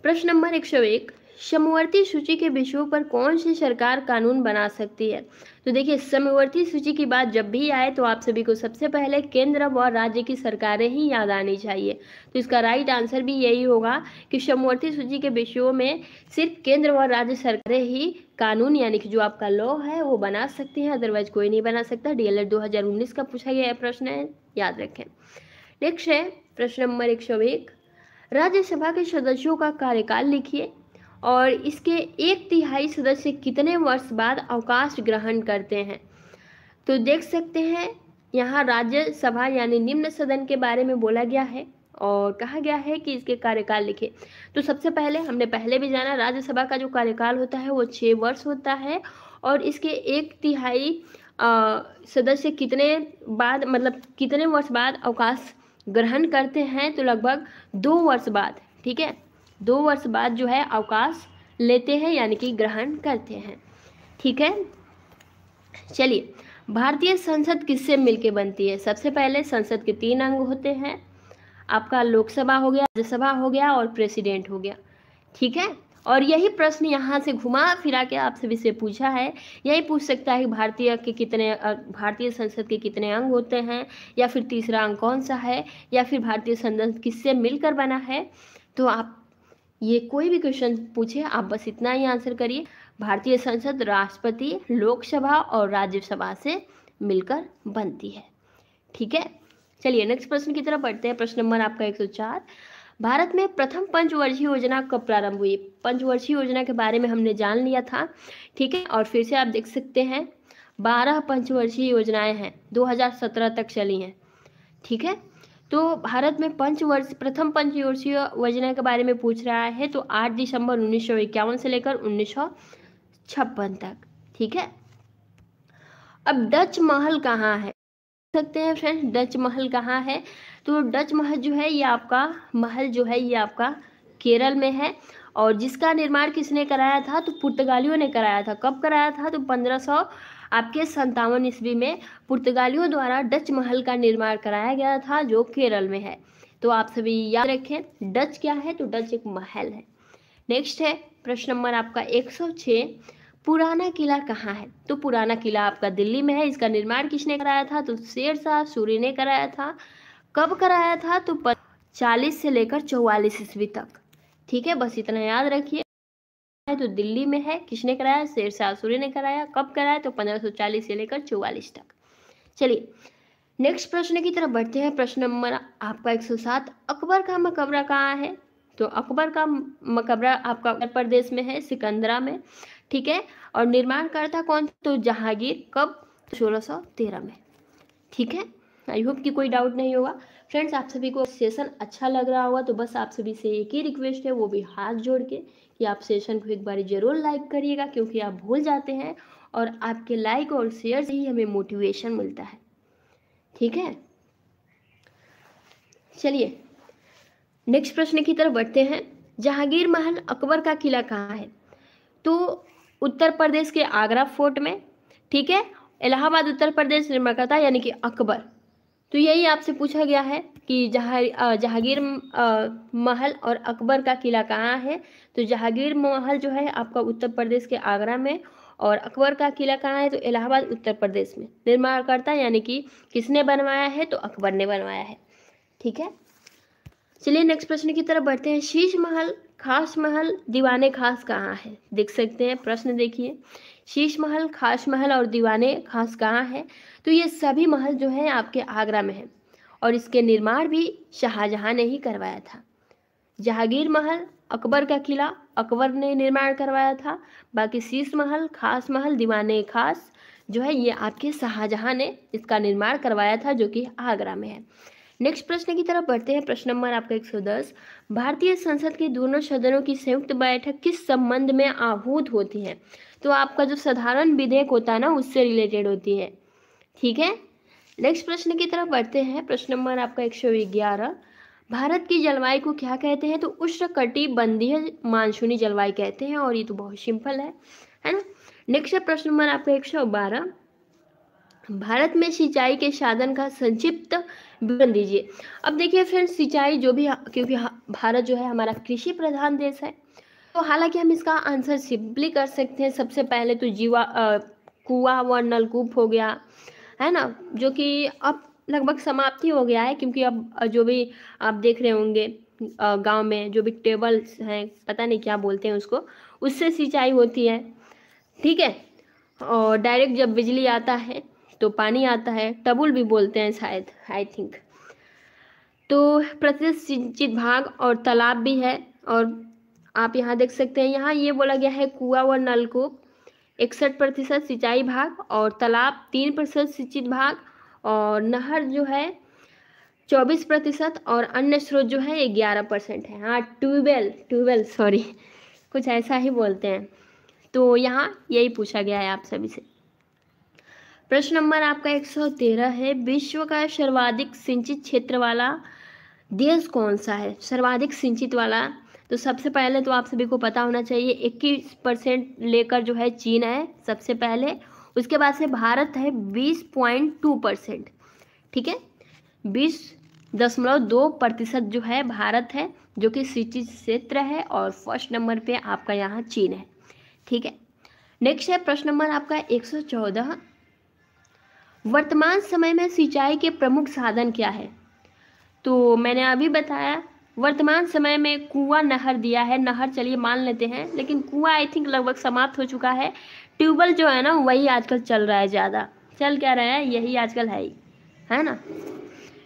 प्रश्न नंबर 101, समवर्ती सूची के विषयों पर कौन सी सरकार कानून बना सकती है? तो देखिए, समवर्ती सूची की बात जब भी आए तो आप सभी को सबसे पहले केंद्र व राज्य की सरकारें ही याद आनी चाहिए। तो इसका राइट आंसर भी यही होगा कि समवर्ती सूची के विषयों में सिर्फ केंद्र व राज्य सरकारें ही कानून यानी कि जो आपका लॉ है वो बना सकती हैं, अदरवाइज कोई नहीं बना सकता। डीएलएड 2019 का पूछा गया प्रश्न है, याद रखें। नेक्स्ट है प्रश्न नंबर 101, राज्यसभा के सदस्यों का कार्यकाल लिखिए और इसके 1/3 सदस्य कितने वर्ष बाद अवकाश ग्रहण करते हैं? तो देख सकते हैं यहाँ राज्यसभा यानी निम्न सदन के बारे में बोला गया है और कहा गया है कि इसके कार्यकाल लिखे। तो सबसे पहले हमने पहले भी जाना, राज्यसभा का जो कार्यकाल होता है वो 6 वर्ष होता है, और इसके 1/3 सदस्य कितने बाद मतलब कितने वर्ष बाद अवकाश ग्रहण करते हैं? तो लगभग 2 वर्ष बाद, ठीक है, 2 वर्ष बाद जो है अवकाश लेते हैं यानी कि ग्रहण करते हैं। ठीक है, चलिए, भारतीय संसद किससे मिलके बनती है? सबसे पहले संसद के 3 अंग होते हैं, आपका लोकसभा हो गया, राज्यसभा हो गया और प्रेसिडेंट हो गया। ठीक है, और यही प्रश्न यहाँ से घुमा फिरा के आप सभी से पूछा है, यही पूछ सकता है कि भारतीय संसद के कितने अंग होते हैं, या फिर तीसरा अंग कौन सा है, या फिर भारतीय संसद किससे मिलकर बना है। तो आप ये कोई भी क्वेश्चन पूछे आप बस इतना ही आंसर करिए, भारतीय संसद राष्ट्रपति, लोकसभा और राज्यसभा से मिलकर बनती है। ठीक है, चलिए नेक्स्ट प्रश्न की तरफ बढ़ते हैं। प्रश्न नंबर आपका 104, भारत में प्रथम पंचवर्षीय योजना कब प्रारंभ हुई? पंचवर्षीय योजना के बारे में हमने जान लिया था, ठीक है, और फिर से आप देख सकते हैं 12 पंचवर्षीय योजनाएं हैं, 2017 तक चली हैं। ठीक है, तो भारत में प्रथम पंचवर्षीय योजना के बारे में पूछ रहा है, तो 8 दिसंबर 1951 से लेकर 1956 तक। ठीक है, अब डच महल कहाँ है सकते हैं फ्रेंड्स, डच महल कहाँ है? तो डच महल जो है ये आपका महल जो है ये आपका केरल में है, और जिसका निर्माण किसने कराया था? तो पुर्तगालियों ने कराया था। कब कराया था? तो 1557 ईस्वी में पुर्तगालियों द्वारा डच महल का निर्माण कराया गया था, जो केरल में है। तो आप सभी याद रखें, डच क्या है? तो डच एक महल है। नेक्स्ट है प्रश्न नंबर आपका 106, पुराना किला कहाँ है? तो पुराना किला आपका दिल्ली में है। इसका निर्माण किसने कराया था? तो शेरशाह सूरी ने कराया था। कब कराया था? तो 40 से लेकर 44 ईस्वी तक। ठीक है, बस इतना याद रखिए। तो दिल्ली में है, किसने कराया? शेरशाह सूरी ने कराया। कब कराया? तो 1540 से लेकर 44 तक। चलिए नेक्स्ट प्रश्न की तरफ बढ़ते हैं। प्रश्न नंबर आपका 107, अकबर का मकबरा कहाँ है? तो अकबर का मकबरा आपका उत्तर प्रदेश में है, सिकंदरा में। ठीक है, और निर्माणकर्ता कौन? तो जहांगीर। कब? 1613 में। ठीक है, आई होप कि कोई डाउट नहीं होगा। फ्रेंड्स, आप सभी को सेशन अच्छा लग रहा होगा, तो बस आप सभी से एक ही रिक्वेस्ट है, वो भी हाथ जोड़ के, कि आप सेशन को एक बार जरूर लाइक करिएगा, क्योंकि आप भूल जाते हैं, और आपके लाइक और शेयर से ही हमें मोटिवेशन मिलता है। ठीक है, चलिए नेक्स्ट प्रश्न की तरफ बढ़ते हैं। जहांगीर महल अकबर का किला कहाँ है? तो उत्तर प्रदेश के आगरा फोर्ट में। ठीक है, इलाहाबाद उत्तर प्रदेश निर्माता यानी कि अकबर। तो यही आपसे पूछा गया है कि जहांगीर महल और अकबर का किला कहाँ है? तो जहांगीर महल जो है आपका उत्तर प्रदेश के आगरा में, और अकबर का किला कहाँ है? तो इलाहाबाद उत्तर प्रदेश में। निर्माणकर्ता यानी कि किसने बनवाया है? तो अकबर ने बनवाया है। ठीक है, चलिए नेक्स्ट प्रश्न की तरफ बढ़ते हैं। शीश महल, खास महल, दीवाने खास कहाँ है? देख सकते हैं प्रश्न, देखिए, शीश महल, खास महल और दीवाने खास कहाँ है? तो ये सभी महल जो है आपके आगरा में है, और इसके निर्माण भी शाहजहां ने ही करवाया था। जहांगीर महल, अकबर का किला अकबर ने निर्माण करवाया था। बाकी शीश महल, खास महल, दीवाने खास जो है ये आपके शाहजहां ने इसका निर्माण करवाया था, जो कि आगरा में है। नेक्स्ट प्रश्न की तरफ बढ़ते हैं। प्रश्न नंबर आपका 110, भारतीय संसद के दोनों सदनों की संयुक्त बैठक किस संबंध में आहूत होती है? तो आपका जो साधारण विधेयक होता है ना, उससे रिलेटेड होती है। ठीक है, नेक्स्ट प्रश्न की तरफ बढ़ते हैं। प्रश्न नंबर आपका 111, भारत की जलवायु को क्या कहते हैं? तो उष्णकटिबंधीय मानसूनी जलवायु कहते हैं, और ये तो बहुत सिंपल है ना। नेक्स्ट प्रश्न नंबर आपका 112, भारत में सिंचाई के साधन का संक्षिप्त विवरण दीजिए। अब देखिए फ्रेंड्स, सिंचाई जो भी, क्योंकि भारत जो है हमारा कृषि प्रधान देश है, तो हालांकि हम इसका आंसर सिंपली कर सकते हैं। सबसे पहले तो कुआं व नलकूप हो गया, है ना, जो कि अब लगभग समाप्ति हो गया है, क्योंकि अब जो भी आप देख रहे होंगे गांव में जो भी टेबल्स हैं, पता नहीं क्या बोलते हैं उसको, उससे सिंचाई होती है। ठीक है, और डायरेक्ट जब बिजली आता है तो पानी आता है, टबुल भी बोलते हैं शायद, आई थिंक। तो प्रतिशत सिंचित भाग और तालाब भी है, और आप यहाँ देख सकते हैं, यहाँ ये बोला गया है कुआं व नलकूप 61% सिंचाई भाग, और तालाब 3% सिंचित भाग, और नहर जो है 24%, और अन्य स्रोत जो है 11% है। हाँ, ट्यूबवेल सॉरी, कुछ ऐसा ही बोलते हैं। तो यहाँ यही पूछा गया है आप सभी से। प्रश्न नंबर आपका 113 है, विश्व का सर्वाधिक सिंचित क्षेत्र वाला देश कौन सा है? सर्वाधिक सिंचित वाला, तो सबसे पहले तो आप सभी को पता होना चाहिए, 21% लेकर जो है चीन है सबसे पहले, उसके बाद से भारत है 20.2%। ठीक है, 20.2% जो है भारत है, जो कि सिंचित क्षेत्र है, और फर्स्ट नंबर पे आपका यहाँ चीन है। ठीक है, नेक्स्ट है प्रश्न नंबर आपका 114, वर्तमान समय में सिंचाई के प्रमुख साधन क्या है? तो मैंने अभी बताया, वर्तमान समय में कुआं नहर दिया है, नहर चलिए मान लेते हैं, लेकिन कुआं आई थिंक लगभग समाप्त हो चुका है। ट्यूबवेल जो है ना, वही आजकल चल रहा है, ज़्यादा चल क्या रहा है, यही आजकल है ना।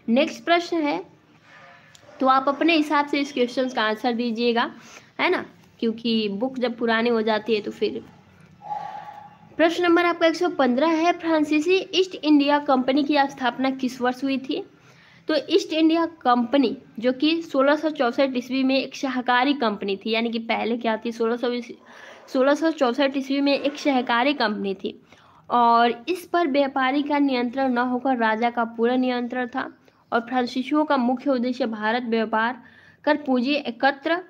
नेक्स्ट प्रश्न है, तो आप अपने हिसाब से इस क्वेश्चन का आंसर दीजिएगा, है ना, क्योंकि बुक जब पुरानी हो जाती है तो फिर। प्रश्न नंबर आपका 115 है, फ्रांसीसी ईस्ट इंडिया कंपनी की स्थापना किस वर्ष हुई थी? तो ईस्ट इंडिया कंपनी जो कि 1664 ईस्वी में एक सहकारी कंपनी थी, यानी कि पहले क्या थी, 1664 ईस्वी में एक सहकारी कंपनी थी और इस पर व्यापारी का नियंत्रण न होकर राजा का पूरा नियंत्रण था और फ्रांसीसियों का मुख्य उद्देश्य भारत व्यापार कर पूंजी एकत्र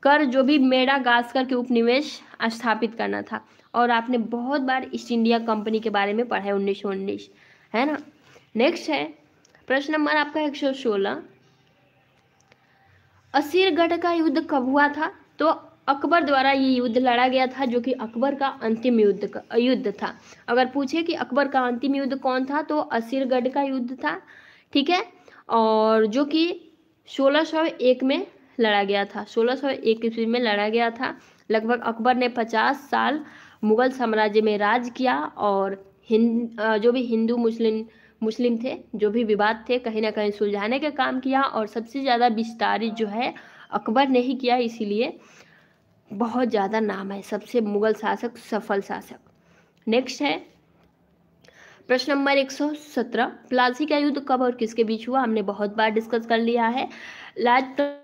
कर जो भी मेडागास्कर के उपनिवेश स्थापित करना था। और आपने बहुत बार ईस्ट इंडिया कंपनी के बारे में पढ़ा है, 1919, है ना। नेक्स्ट है प्रश्न नंबर आपका 116, असीरगढ़ का युद्ध कब हुआ था? तो अकबर द्वारा ये युद्ध लड़ा गया था, जो कि अकबर का अंतिम युद्ध था। अगर पूछे कि अकबर का अंतिम युद्ध कौन था, तो असीरगढ़ का युद्ध था, ठीक है, और जो कि 1601 में लड़ा गया था, 1601 ईस्वी में लड़ा गया था। लगभग अकबर ने 50 साल मुगल साम्राज्य में राज किया और जो भी हिंदू मुस्लिम थे, जो भी विवाद थे, कहीं ना कहीं सुलझाने का काम किया और सबसे ज़्यादा विस्तारित जो है अकबर ने ही किया, इसीलिए बहुत ज़्यादा नाम है, सबसे मुगल शासक, सफल शासक। नेक्स्ट है प्रश्न नंबर 117, प्लासी का युद्ध कब और किसके बीच हुआ? हमने बहुत बार डिस्कस कर लिया है। लाजपत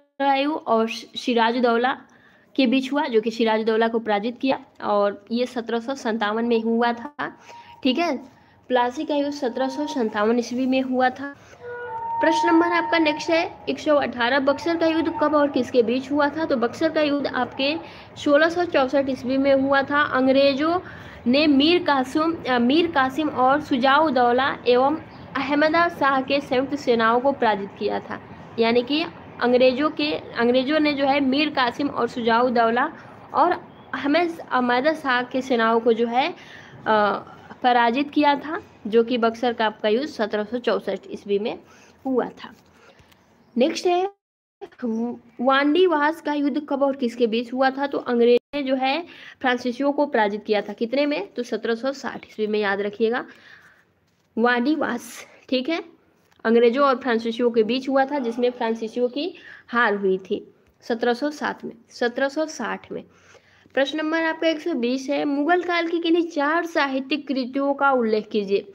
और सिराजुद्दौला के बीच हुआ, जो कि सिराजुद्दौला को पराजित किया और ये 1757 में हुआ था, ठीक है। प्लासी का युद्ध 1757 ईस्वी में हुआ था। प्रश्न नंबर आपका नेक्स्ट है 118, बक्सर का युद्ध कब और किसके बीच हुआ था? तो बक्सर का युद्ध आपके 1664 ईस्वी में हुआ था। अंग्रेजों ने मीर कासिम और शुजाउद्दौला एवं अहमद शाह के संयुक्त सेनाओं को पराजित किया था, यानी कि अंग्रेजों ने जो है मीर कासिम और शुजाउद्दौला और अहमद शाह के सेनाओं को जो है पराजित किया था, जो कि बक्सर का आपका युद्ध 1764 ईस्वी में हुआ था। नेक्स्ट है वांडीवास का युद्ध कब और किसके बीच हुआ था? तो अंग्रेज ने जो है फ्रांसीसियों को पराजित किया था, कितने में? तो 1760 ईस्वी में, याद रखिएगा, वांडीवास, ठीक है, अंग्रेजों और फ्रांसीसियों के बीच हुआ था, जिसमें फ्रांसीसियों की हार हुई थी 1760 में। प्रश्न नंबर आपका 120 है, मुगल काल की किन्हीं 4 साहित्यिक कृतियों का उल्लेख कीजिए।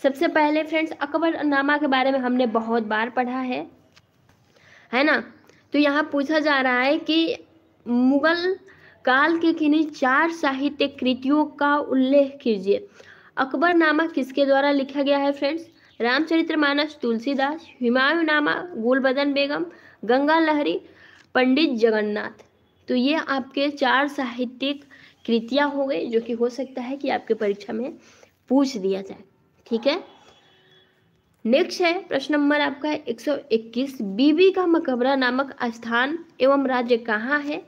सबसे पहले फ्रेंड्स अकबरनामा के बारे में हमने बहुत बार पढ़ा है ना। तो यहाँ पूछा जा रहा है कि मुगल काल के किन्हीं 4 साहित्यिक कृतियों का उल्लेख कीजिए। अकबरनामा किसके द्वारा लिखा गया है फ्रेंड्स? रामचरितमानस तुलसीदास, हुमायूंनामा गुलबदन बेगम, गंगा लहरी, पंडित जगन्नाथ। तो ये आपके 4 साहित्यिक कृतियाँ हो गई, जो कि हो सकता है कि आपके परीक्षा में पूछ दिया जाए, ठीक है। नेक्स्ट है प्रश्न नंबर आपका 121, बीबी का मकबरा नामक स्थान एवं राज्य कहाँ है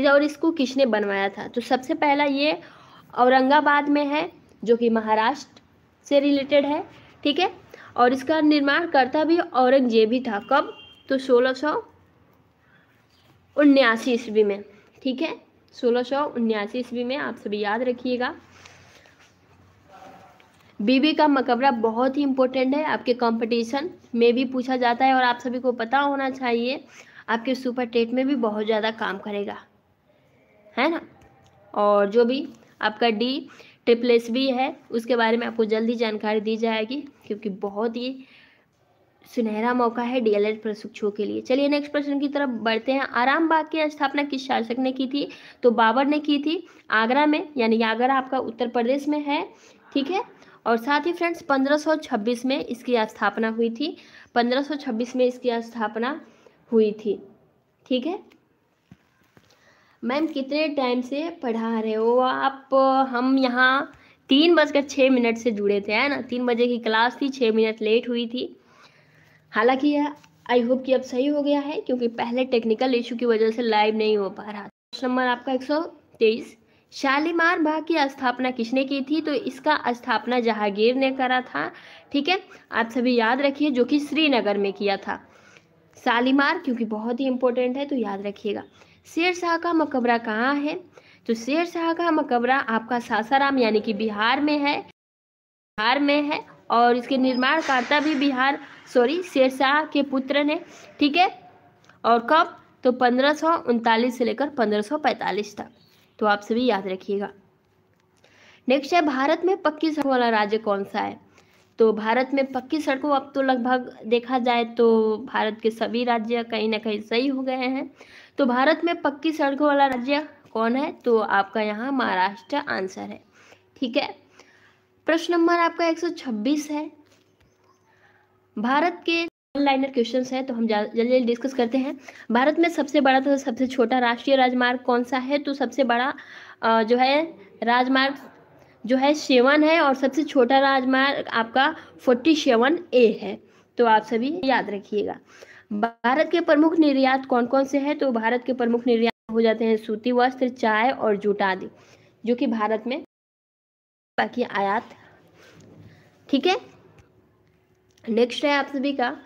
और इसको किसने बनवाया था? तो सबसे पहला ये औरंगाबाद में है, जो कि महाराष्ट्र से रिलेटेड है, ठीक है, और इसका निर्माण करता भी औरंगजेब ही था। कब? तो 1679 ईस्वी में, ठीक है, 1679 ईस्वी में, आप सभी याद रखिएगा। बीबी का मकबरा बहुत ही इम्पोर्टेंट है, आपके कंपटीशन में भी पूछा जाता है और आप सभी को पता होना चाहिए, आपके सुपर टेट में भी बहुत ज़्यादा काम करेगा, है ना। और जो भी आपका DSSS है उसके बारे में आपको जल्दी जानकारी दी जाएगी, क्योंकि बहुत ही सुनहरा मौका है DLED प्रशिक्षुओं के लिए। चलिए नेक्स्ट प्रश्न की तरफ बढ़ते हैं। आरामबाग की स्थापना किस शासक ने की थी? तो बाबर ने की थी, आगरा में, यानी आगरा आपका उत्तर प्रदेश में है, ठीक है। और साथ ही फ्रेंड्स 1526 में इसकी स्थापना हुई थी, 1526 में इसकी स्थापना हुई थी, ठीक है। मैम कितने टाइम से पढ़ा रहे हो आप? हम यहाँ 3:06 से जुड़े थे, है ना, 3 बजे की क्लास थी, 6 मिनट लेट हुई थी। हालांकि आई होप कि अब सही हो गया है, क्योंकि पहले टेक्निकल इशू की वजह से लाइव नहीं हो पा रहा। प्रश्न नंबर आपका 123, शालीमार बाग की स्थापना किसने की थी? तो इसका स्थापना जहांगीर ने करा था, ठीक है, आप सभी याद रखिए, जो कि श्रीनगर में किया था। शालीमार क्योंकि बहुत ही इंपॉर्टेंट है, तो याद रखिएगा। शेरशाह का मकबरा कहाँ है? तो शेरशाह का मकबरा आपका सासाराम, यानी कि बिहार में है, और इसके निर्माणकर्ता भी शेरशाह के पुत्र ने, ठीक है। और कब? तो 1539 से लेकर 1545 तक, तो आप सभी याद रखिएगा। नेक्स्ट है भारत में पक्की सड़क वाला राज्य कौन सा है? तो भारत में पक्की सड़कों अब तो लगभग देखा जाए तो भारत के सभी राज्य कहीं ना कहीं सही हो गए हैं। तो भारत में पक्की सड़कों वाला राज्य कौन है? तो आपका यहाँ महाराष्ट्र आंसर है। ठीक है, प्रश्न नंबर आपका 126 है। भारत के लाइनर क्वेश्चंस है तो हम जल्दी जल्दी डिस्कस करते हैं। भारत में सबसे बड़ा तो सबसे छोटा राष्ट्रीय राजमार्ग कौन सा है? तो सबसे बड़ा जो है राजमार्ग जो है 7 है और सबसे छोटा राजमार्ग आपका 47A है। तो आप सभी याद रखिएगा। भारत के प्रमुख निर्यात कौन कौन से हैं? तो भारत के प्रमुख निर्यात हो जाते हैं सूती वस्त्र, चाय और जूट आदि, जो कि भारत में बाकी आयात। ठीक है, नेक्स्ट है आप सभी का,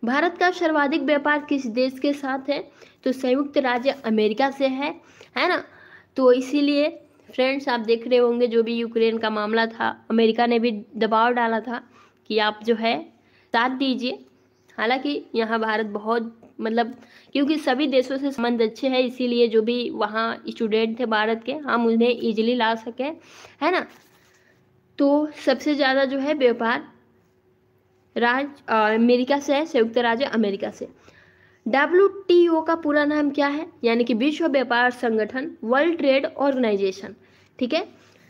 भारत का सर्वाधिक व्यापार किस देश के साथ है? तो संयुक्त राज्य अमेरिका से है ना। तो इसीलिए फ्रेंड्स आप देख रहे होंगे जो भी यूक्रेन का मामला था, अमेरिका ने भी दबाव डाला था कि आप जो है साथ दीजिए। हालांकि यहाँ भारत बहुत मतलब क्योंकि सभी देशों से संबंध अच्छे हैं, इसीलिए जो भी वहाँ स्टूडेंट थे भारत के हम उन्हें ईजिली ला सके, है ना। तो सबसे ज़्यादा जो है व्यापार अमेरिका से है, संयुक्त राज्य अमेरिका से। WTO का पूरा नाम क्या है? यानी कि विश्व व्यापार संगठन, वर्ल्ड ट्रेड ऑर्गेनाइजेशन। ठीक है,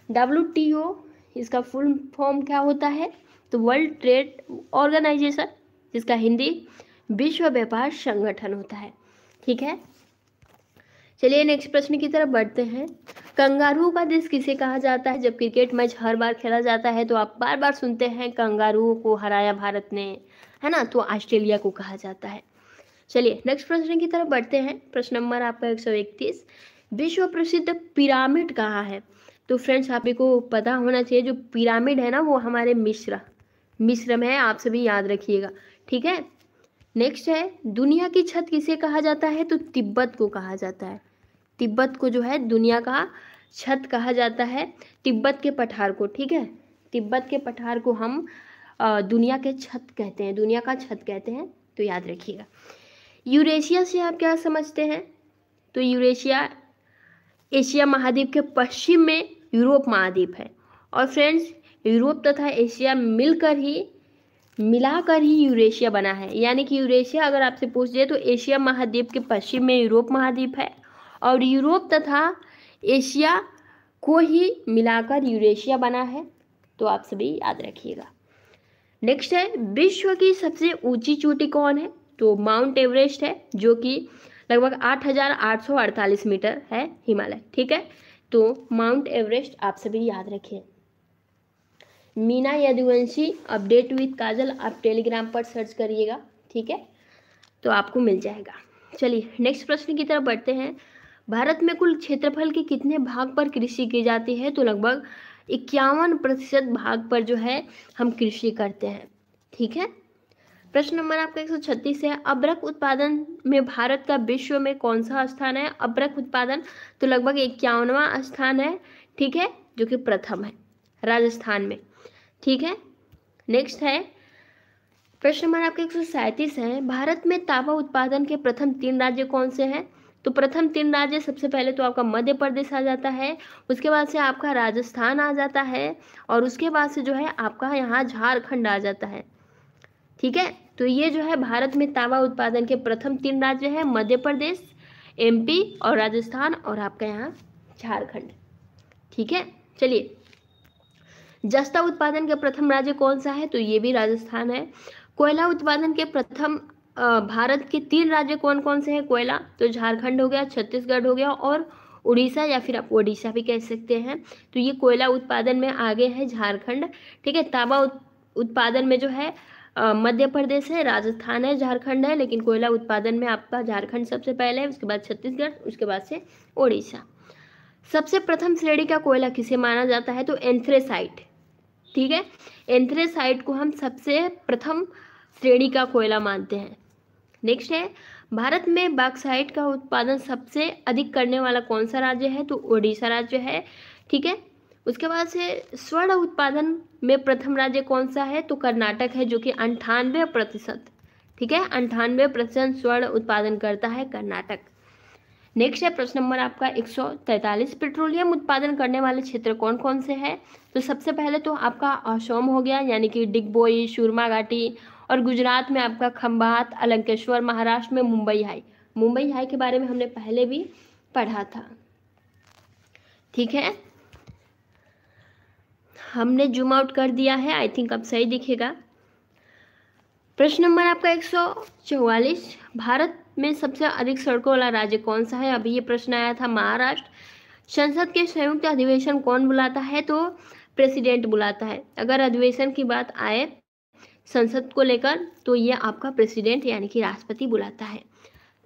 WTO इसका फुल फॉर्म क्या होता है? तो वर्ल्ड ट्रेड ऑर्गेनाइजेशन, जिसका हिंदी विश्व व्यापार संगठन होता है। ठीक है, चलिए नेक्स्ट प्रश्न की तरफ बढ़ते हैं। कंगारू का देश किसे कहा जाता है? जब क्रिकेट मैच हर बार खेला जाता है तो आप बार बार सुनते हैं कंगारू को हराया भारत ने, है ना। तो ऑस्ट्रेलिया को कहा जाता है। चलिए नेक्स्ट प्रश्न की तरफ बढ़ते हैं। प्रश्न नंबर आपका 131, विश्व प्रसिद्ध पिरामिड कहाँ है? तो फ्रेंड्स आप को पता होना चाहिए, जो पिरामिड है ना वो हमारे मिस्र में है, आप सभी याद रखिएगा। ठीक है, नेक्स्ट है, दुनिया की छत किसे कहा जाता है? तो तिब्बत को कहा जाता है। तिब्बत को जो है दुनिया का छत कहा जाता है, तिब्बत के पठार को। ठीक है, तिब्बत के पठार को हम दुनिया के छत कहते हैं, दुनिया का छत कहते हैं, तो याद रखिएगा। यूरेशिया से आप क्या समझते हैं? तो यूरेशिया एशिया महाद्वीप के पश्चिम में यूरोप महाद्वीप है। और फ्रेंड्स यूरोप तथा एशिया मिलाकर ही यूरेशिया बना है। यानी कि यूरेशिया अगर आपसे पूछ जाए तो एशिया महाद्वीप के पश्चिम में यूरोप महाद्वीप है और यूरोप तथा एशिया को ही मिलाकर यूरेशिया बना है। तो आप सभी याद रखिएगा। नेक्स्ट है, विश्व की सबसे ऊंची चोटी कौन है? तो माउंट एवरेस्ट है, जो कि लगभग 8,848 मीटर है, हिमालय। ठीक है, तो माउंट एवरेस्ट आप सभी याद रखिए। मीना यदुवंशी अपडेट विद काजल आप टेलीग्राम पर सर्च करिएगा। ठीक है, तो आपको मिल जाएगा। चलिए नेक्स्ट प्रश्न की तरफ बढ़ते हैं। भारत में कुल क्षेत्रफल के कितने भाग पर कृषि की जाती है? तो लगभग 51% भाग पर जो है हम कृषि करते हैं। ठीक है, प्रश्न नंबर आपका 136 है, अबरख उत्पादन में भारत का विश्व में कौन सा स्थान है? अबरख उत्पादन तो लगभग 51वां स्थान है। ठीक है, जो कि प्रथम है राजस्थान में। ठीक है, नेक्स्ट है, प्रश्न नंबर आपका 137 है, भारत में तांबा उत्पादन के प्रथम 3 राज्य कौन से हैं? तो प्रथम 3 राज्य सबसे पहले तो आपका मध्य प्रदेश आ जाता है, उसके बाद से आपका राजस्थान आ जाता है और उसके बाद से जो है आपका यहाँ झारखंड आ जाता है। ठीक है, तो ये जो है भारत में तांबा उत्पादन के प्रथम 3 राज्य हैं, मध्य प्रदेश, MP और राजस्थान और आपका यहाँ झारखंड। ठीक है, चलिए जस्ता उत्पादन के प्रथम राज्य कौन सा है? तो ये भी राजस्थान है। कोयला उत्पादन के प्रथम भारत के 3 राज्य कौन कौन से हैं? कोयला तो झारखंड हो गया, छत्तीसगढ़ हो गया और उड़ीसा, या फिर आप ओडिशा भी कह सकते हैं। तो ये कोयला उत्पादन में आगे है झारखंड। ठीक है, तांबा उत्पादन में जो है मध्य प्रदेश है, राजस्थान है, झारखंड है, लेकिन कोयला उत्पादन में आपका झारखंड सबसे पहले है, उसके बाद छत्तीसगढ़, उसके बाद से ओडिशा। सबसे प्रथम श्रेणी का कोयला किसे माना जाता है? तो एंथ्रेसाइट। ठीक है, एंथ्रेसाइट को हम सबसे प्रथम श्रेणी का कोयला मानते हैं। नेक्स्ट है, भारत में बॉक्साइट का उत्पादन सबसे अधिक करने वाला कौन सा राज्य है? तो ओडिशा राज्य है। ठीक है, उसके बाद से स्वर्ण उत्पादन में प्रथम राज्य कौन सा है? तो कर्नाटक है, जो कि 98%। ठीक है, 98% स्वर्ण उत्पादन करता है कर्नाटक। नेक्स्ट है प्रश्न नंबर आपका 143, पेट्रोलियम उत्पादन करने वाले क्षेत्र कौन कौन से हैं? तो सबसे पहले तो आपका असम हो गया, यानी कि डिगबोई, सुरमा घाटी, और गुजरात में आपका खंभात, अलंकेश्वर, महाराष्ट्र में मुंबई हाई। मुंबई हाई के बारे में हमने पहले भी पढ़ा था, ठीक है। हमने जूम आउट कर दिया है, आई थिंक अब सही दिखेगा। प्रश्न नंबर आपका 144, भारत में सबसे अधिक सड़कों वाला राज्य कौन सा है? अभी ये प्रश्न आया था, महाराष्ट्र। संसद के संयुक्त अधिवेशन कौन बुलाता है? तो प्रेसिडेंट बुलाता है। अगर अधिवेशन की बात आए संसद को लेकर तो ये आपका प्रेसिडेंट यानी कि राष्ट्रपति बुलाता है।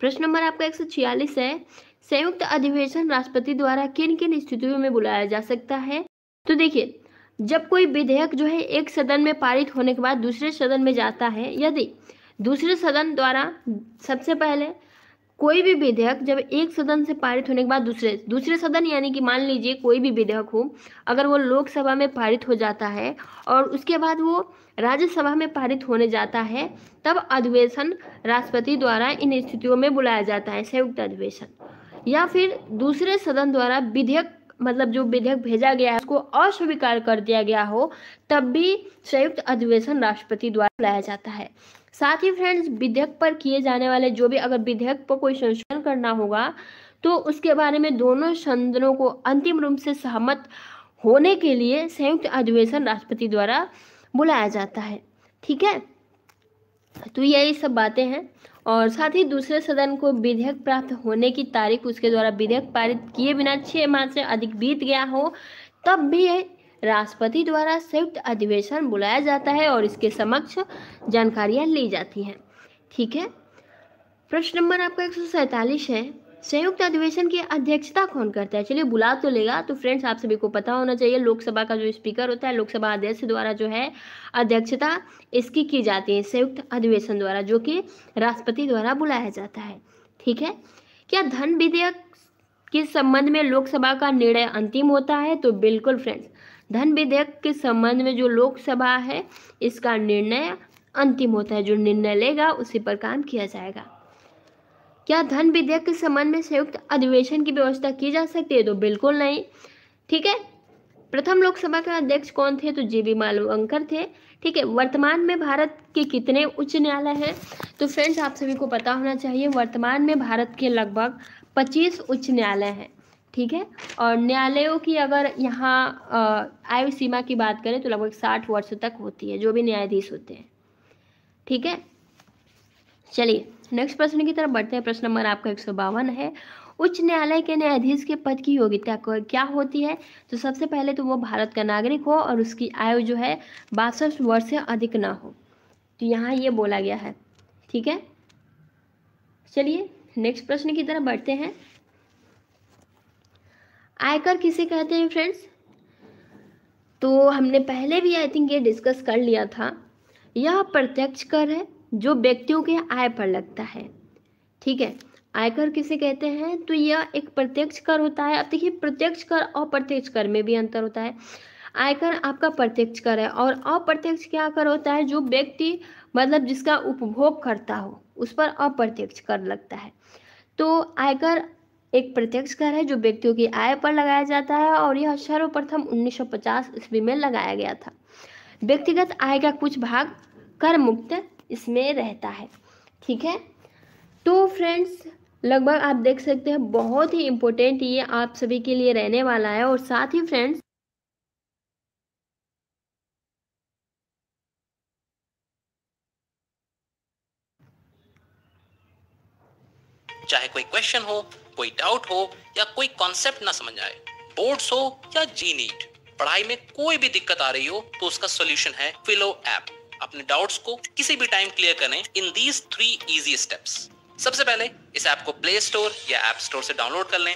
प्रश्न नंबर आपका 146 है, संयुक्त अधिवेशन राष्ट्रपति द्वारा किन किन स्थितियों में बुलाया जा सकता है? तो देखिए, जब कोई विधेयक जो है एक सदन में पारित होने के बाद दूसरे सदन में जाता है, यदि दूसरे सदन द्वारा सबसे पहले कोई भी विधेयक जब एक सदन से पारित होने के बाद दूसरे सदन, यानी कि मान लीजिए कोई भी विधेयक हो, अगर वो लोकसभा में पारित हो जाता है और उसके बाद वो राज्यसभा में पारित होने जाता है, तब अधिवेशन राष्ट्रपति द्वारा इन स्थितियों में बुलाया जाता है, संयुक्त अधिवेशन। या फिर दूसरे सदन द्वारा विधेयक, मतलब जो विधेयक भेजा गया है उसको अस्वीकार कर दिया गया हो, तब भी संयुक्त अधिवेशन राष्ट्रपति द्वारा बुलाया जाता है। साथ ही फ्रेंड्स, विधेयक पर किए जाने वाले जो भी, अगर विधेयक पर कोई संशोधन करना होगा तो उसके बारे में दोनों सदनों को अंतिम रूप से सहमत होने के लिए संयुक्त अधिवेशन राष्ट्रपति द्वारा बुलाया जाता है, ठीक है। तो यही सब बातें हैं। और साथ ही दूसरे सदन को विधेयक प्राप्त होने की तारीख, उसके द्वारा विधेयक पारित किए बिना 6 माह से अधिक बीत गया हो, तब भी राष्ट्रपति द्वारा संयुक्त अधिवेशन बुलाया जाता है और इसके समक्ष जानकारियां ली जाती हैं, ठीक है। प्रश्न नंबर आपका 147 है, संयुक्त अधिवेशन की अध्यक्षता कौन करता है? चलिए, बुला तो लेगा, तो फ्रेंड्स आप सभी को पता होना चाहिए, लोकसभा का जो स्पीकर होता है, लोकसभा अध्यक्ष द्वारा जो है अध्यक्षता इसकी की जाती है संयुक्त अधिवेशन द्वारा, जो कि राष्ट्रपति द्वारा बुलाया जाता है, ठीक है। क्या धन विधेयक के संबंध में लोकसभा का निर्णय अंतिम होता है? तो बिल्कुल फ्रेंड्स, धन विधेयक के संबंध में जो लोकसभा है इसका निर्णय अंतिम होता है, जो निर्णय लेगा उसी पर काम किया जाएगा। क्या धन विधेयक के संबंध में संयुक्त अधिवेशन की व्यवस्था की जा सकती है? तो बिल्कुल नहीं, ठीक है। प्रथम लोकसभा के अध्यक्ष कौन थे? तो जीबी मालवंकर थे, ठीक है। वर्तमान में भारत के कितने उच्च न्यायालय हैं? तो फ्रेंड्स आप सभी को पता होना चाहिए, वर्तमान में भारत के लगभग 25 उच्च न्यायालय हैं, ठीक है। और न्यायालयों की अगर यहाँ आयु सीमा की बात करें तो लगभग 60 वर्ष तक होती है, जो भी न्यायाधीश होते हैं, ठीक है। चलिए नेक्स्ट प्रश्न की तरफ बढ़ते हैं। प्रश्न नंबर आपका 152 है, उच्च न्यायालय के न्यायाधीश के पद की योग्यता क्या होती है? तो सबसे पहले तो वो भारत का नागरिक हो और उसकी आयु जो है 62 वर्ष से अधिक ना हो, तो यहाँ ये बोला गया है, ठीक है। चलिए नेक्स्ट प्रश्न की तरफ बढ़ते हैं। आयकर किसे कहते हैं फ्रेंड्स? तो हमने पहले भी आई थिंक ये डिस्कस कर लिया था। यह प्रत्यक्ष कर है जो व्यक्तियों के आय पर लगता है, ठीक है। आयकर किसे कहते हैं? तो यह एक प्रत्यक्ष कर होता है। अब देखिए, प्रत्यक्ष कर और अप्रत्यक्ष कर में भी अंतर होता है। आयकर आपका प्रत्यक्ष कर है और अप्रत्यक्ष क्या कर होता है? जो व्यक्ति मतलब जिसका उपभोग करता हो उस पर अप्रत्यक्ष कर लगता है। तो आयकर एक प्रत्यक्ष कर है जो व्यक्तियों की आय पर लगाया जाता है और यह सर्वप्रथम 1950 ईस्वी में लगाया गया था। व्यक्तिगत आय का कुछ भाग कर मुक्त इसमें रहता है, ठीक है। तो फ्रेंड्स लगभग आप देख सकते हैं बहुत ही इम्पोर्टेंट ये आप सभी के लिए रहने वाला है। और साथ ही फ्रेंड्स चाहे कोई क्वेश्चन हो, कोई डाउट हो या कोई कॉन्सेप्ट ना समझ आए, बोर्ड्स हो या जी नीट, पढ़ाई में कोई भी दिक्कत आ रही हो तो उसका सॉल्यूशन है फिलो ऐप। अपने डाउट्स को किसी भी टाइम क्लियर करें इन दीज 3 इजी स्टेप्स। सबसे पहले इस ऐप को प्ले स्टोर या ऐप स्टोर से डाउनलोड कर लें,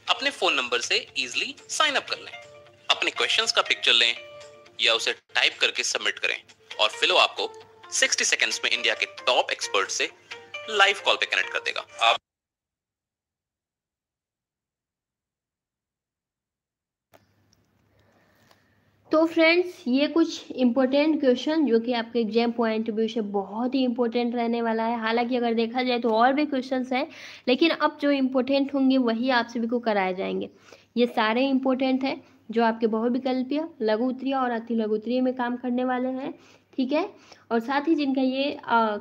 अपने फोन नंबर से इजीली साइन अप कर लें, अपने क्वेश्चंस का पिक्चर लें या उसे टाइप करके सबमिट करें और फिलो आपको 60 सेकंड्स में इंडिया के टॉप एक्सपर्ट से लाइव कॉल पे कनेक्ट कर देगा। आप तो फ्रेंड्स ये कुछ इम्पोर्टेंट क्वेश्चन जो कि आपके एग्जाम पॉइंट ऑफ व्यू से बहुत ही इम्पोर्टेंट रहने वाला है। हालांकि अगर देखा जाए तो और भी क्वेश्चंस हैं, लेकिन अब जो इम्पोर्टेंट होंगे वही आप सभी को कराए जाएंगे। ये सारे इम्पोर्टेंट हैं जो आपके बहुविकल्पीय, लघु उत्तरीय और अति लघु उत्तरीय में काम करने वाले हैं, ठीक है। और साथ ही जिनका ये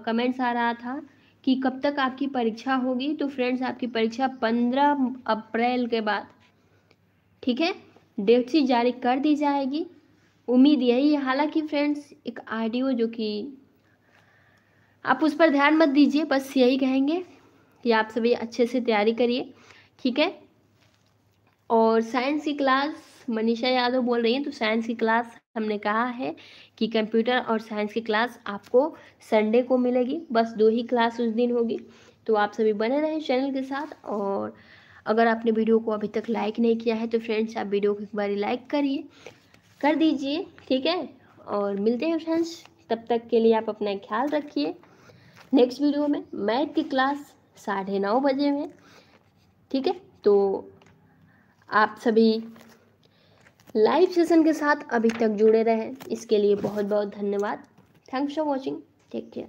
कमेंट्स आ रहा था कि कब तक आपकी परीक्षा होगी, तो फ्रेंड्स आपकी परीक्षा 15 अप्रैल के बाद, ठीक है, डेट शीट जारी कर दी जाएगी। उम्मीद यही है। हालांकि फ्रेंड्स एक ऑडियो जो कि आप उस पर ध्यान मत दीजिए, बस यही कहेंगे कि आप सभी अच्छे से तैयारी करिए, ठीक है। और साइंस की क्लास मनीषा यादव बोल रही हैं, तो साइंस की क्लास हमने कहा है कि कंप्यूटर और साइंस की क्लास आपको संडे को मिलेगी, बस 2 ही क्लास उस दिन होगी। तो आप सभी बने रहें चैनल के साथ। और अगर आपने वीडियो को अभी तक लाइक नहीं किया है तो फ्रेंड्स आप वीडियो को एक बार लाइक कर दीजिए, ठीक है। और मिलते हैं फ्रेंड्स, तब तक के लिए आप अपना ख्याल रखिए। नेक्स्ट वीडियो में मैथ की क्लास 9:30 बजे में, ठीक है। तो आप सभी लाइव सेशन के साथ अभी तक जुड़े रहे, इसके लिए बहुत बहुत धन्यवाद। Thanks for watching, take care.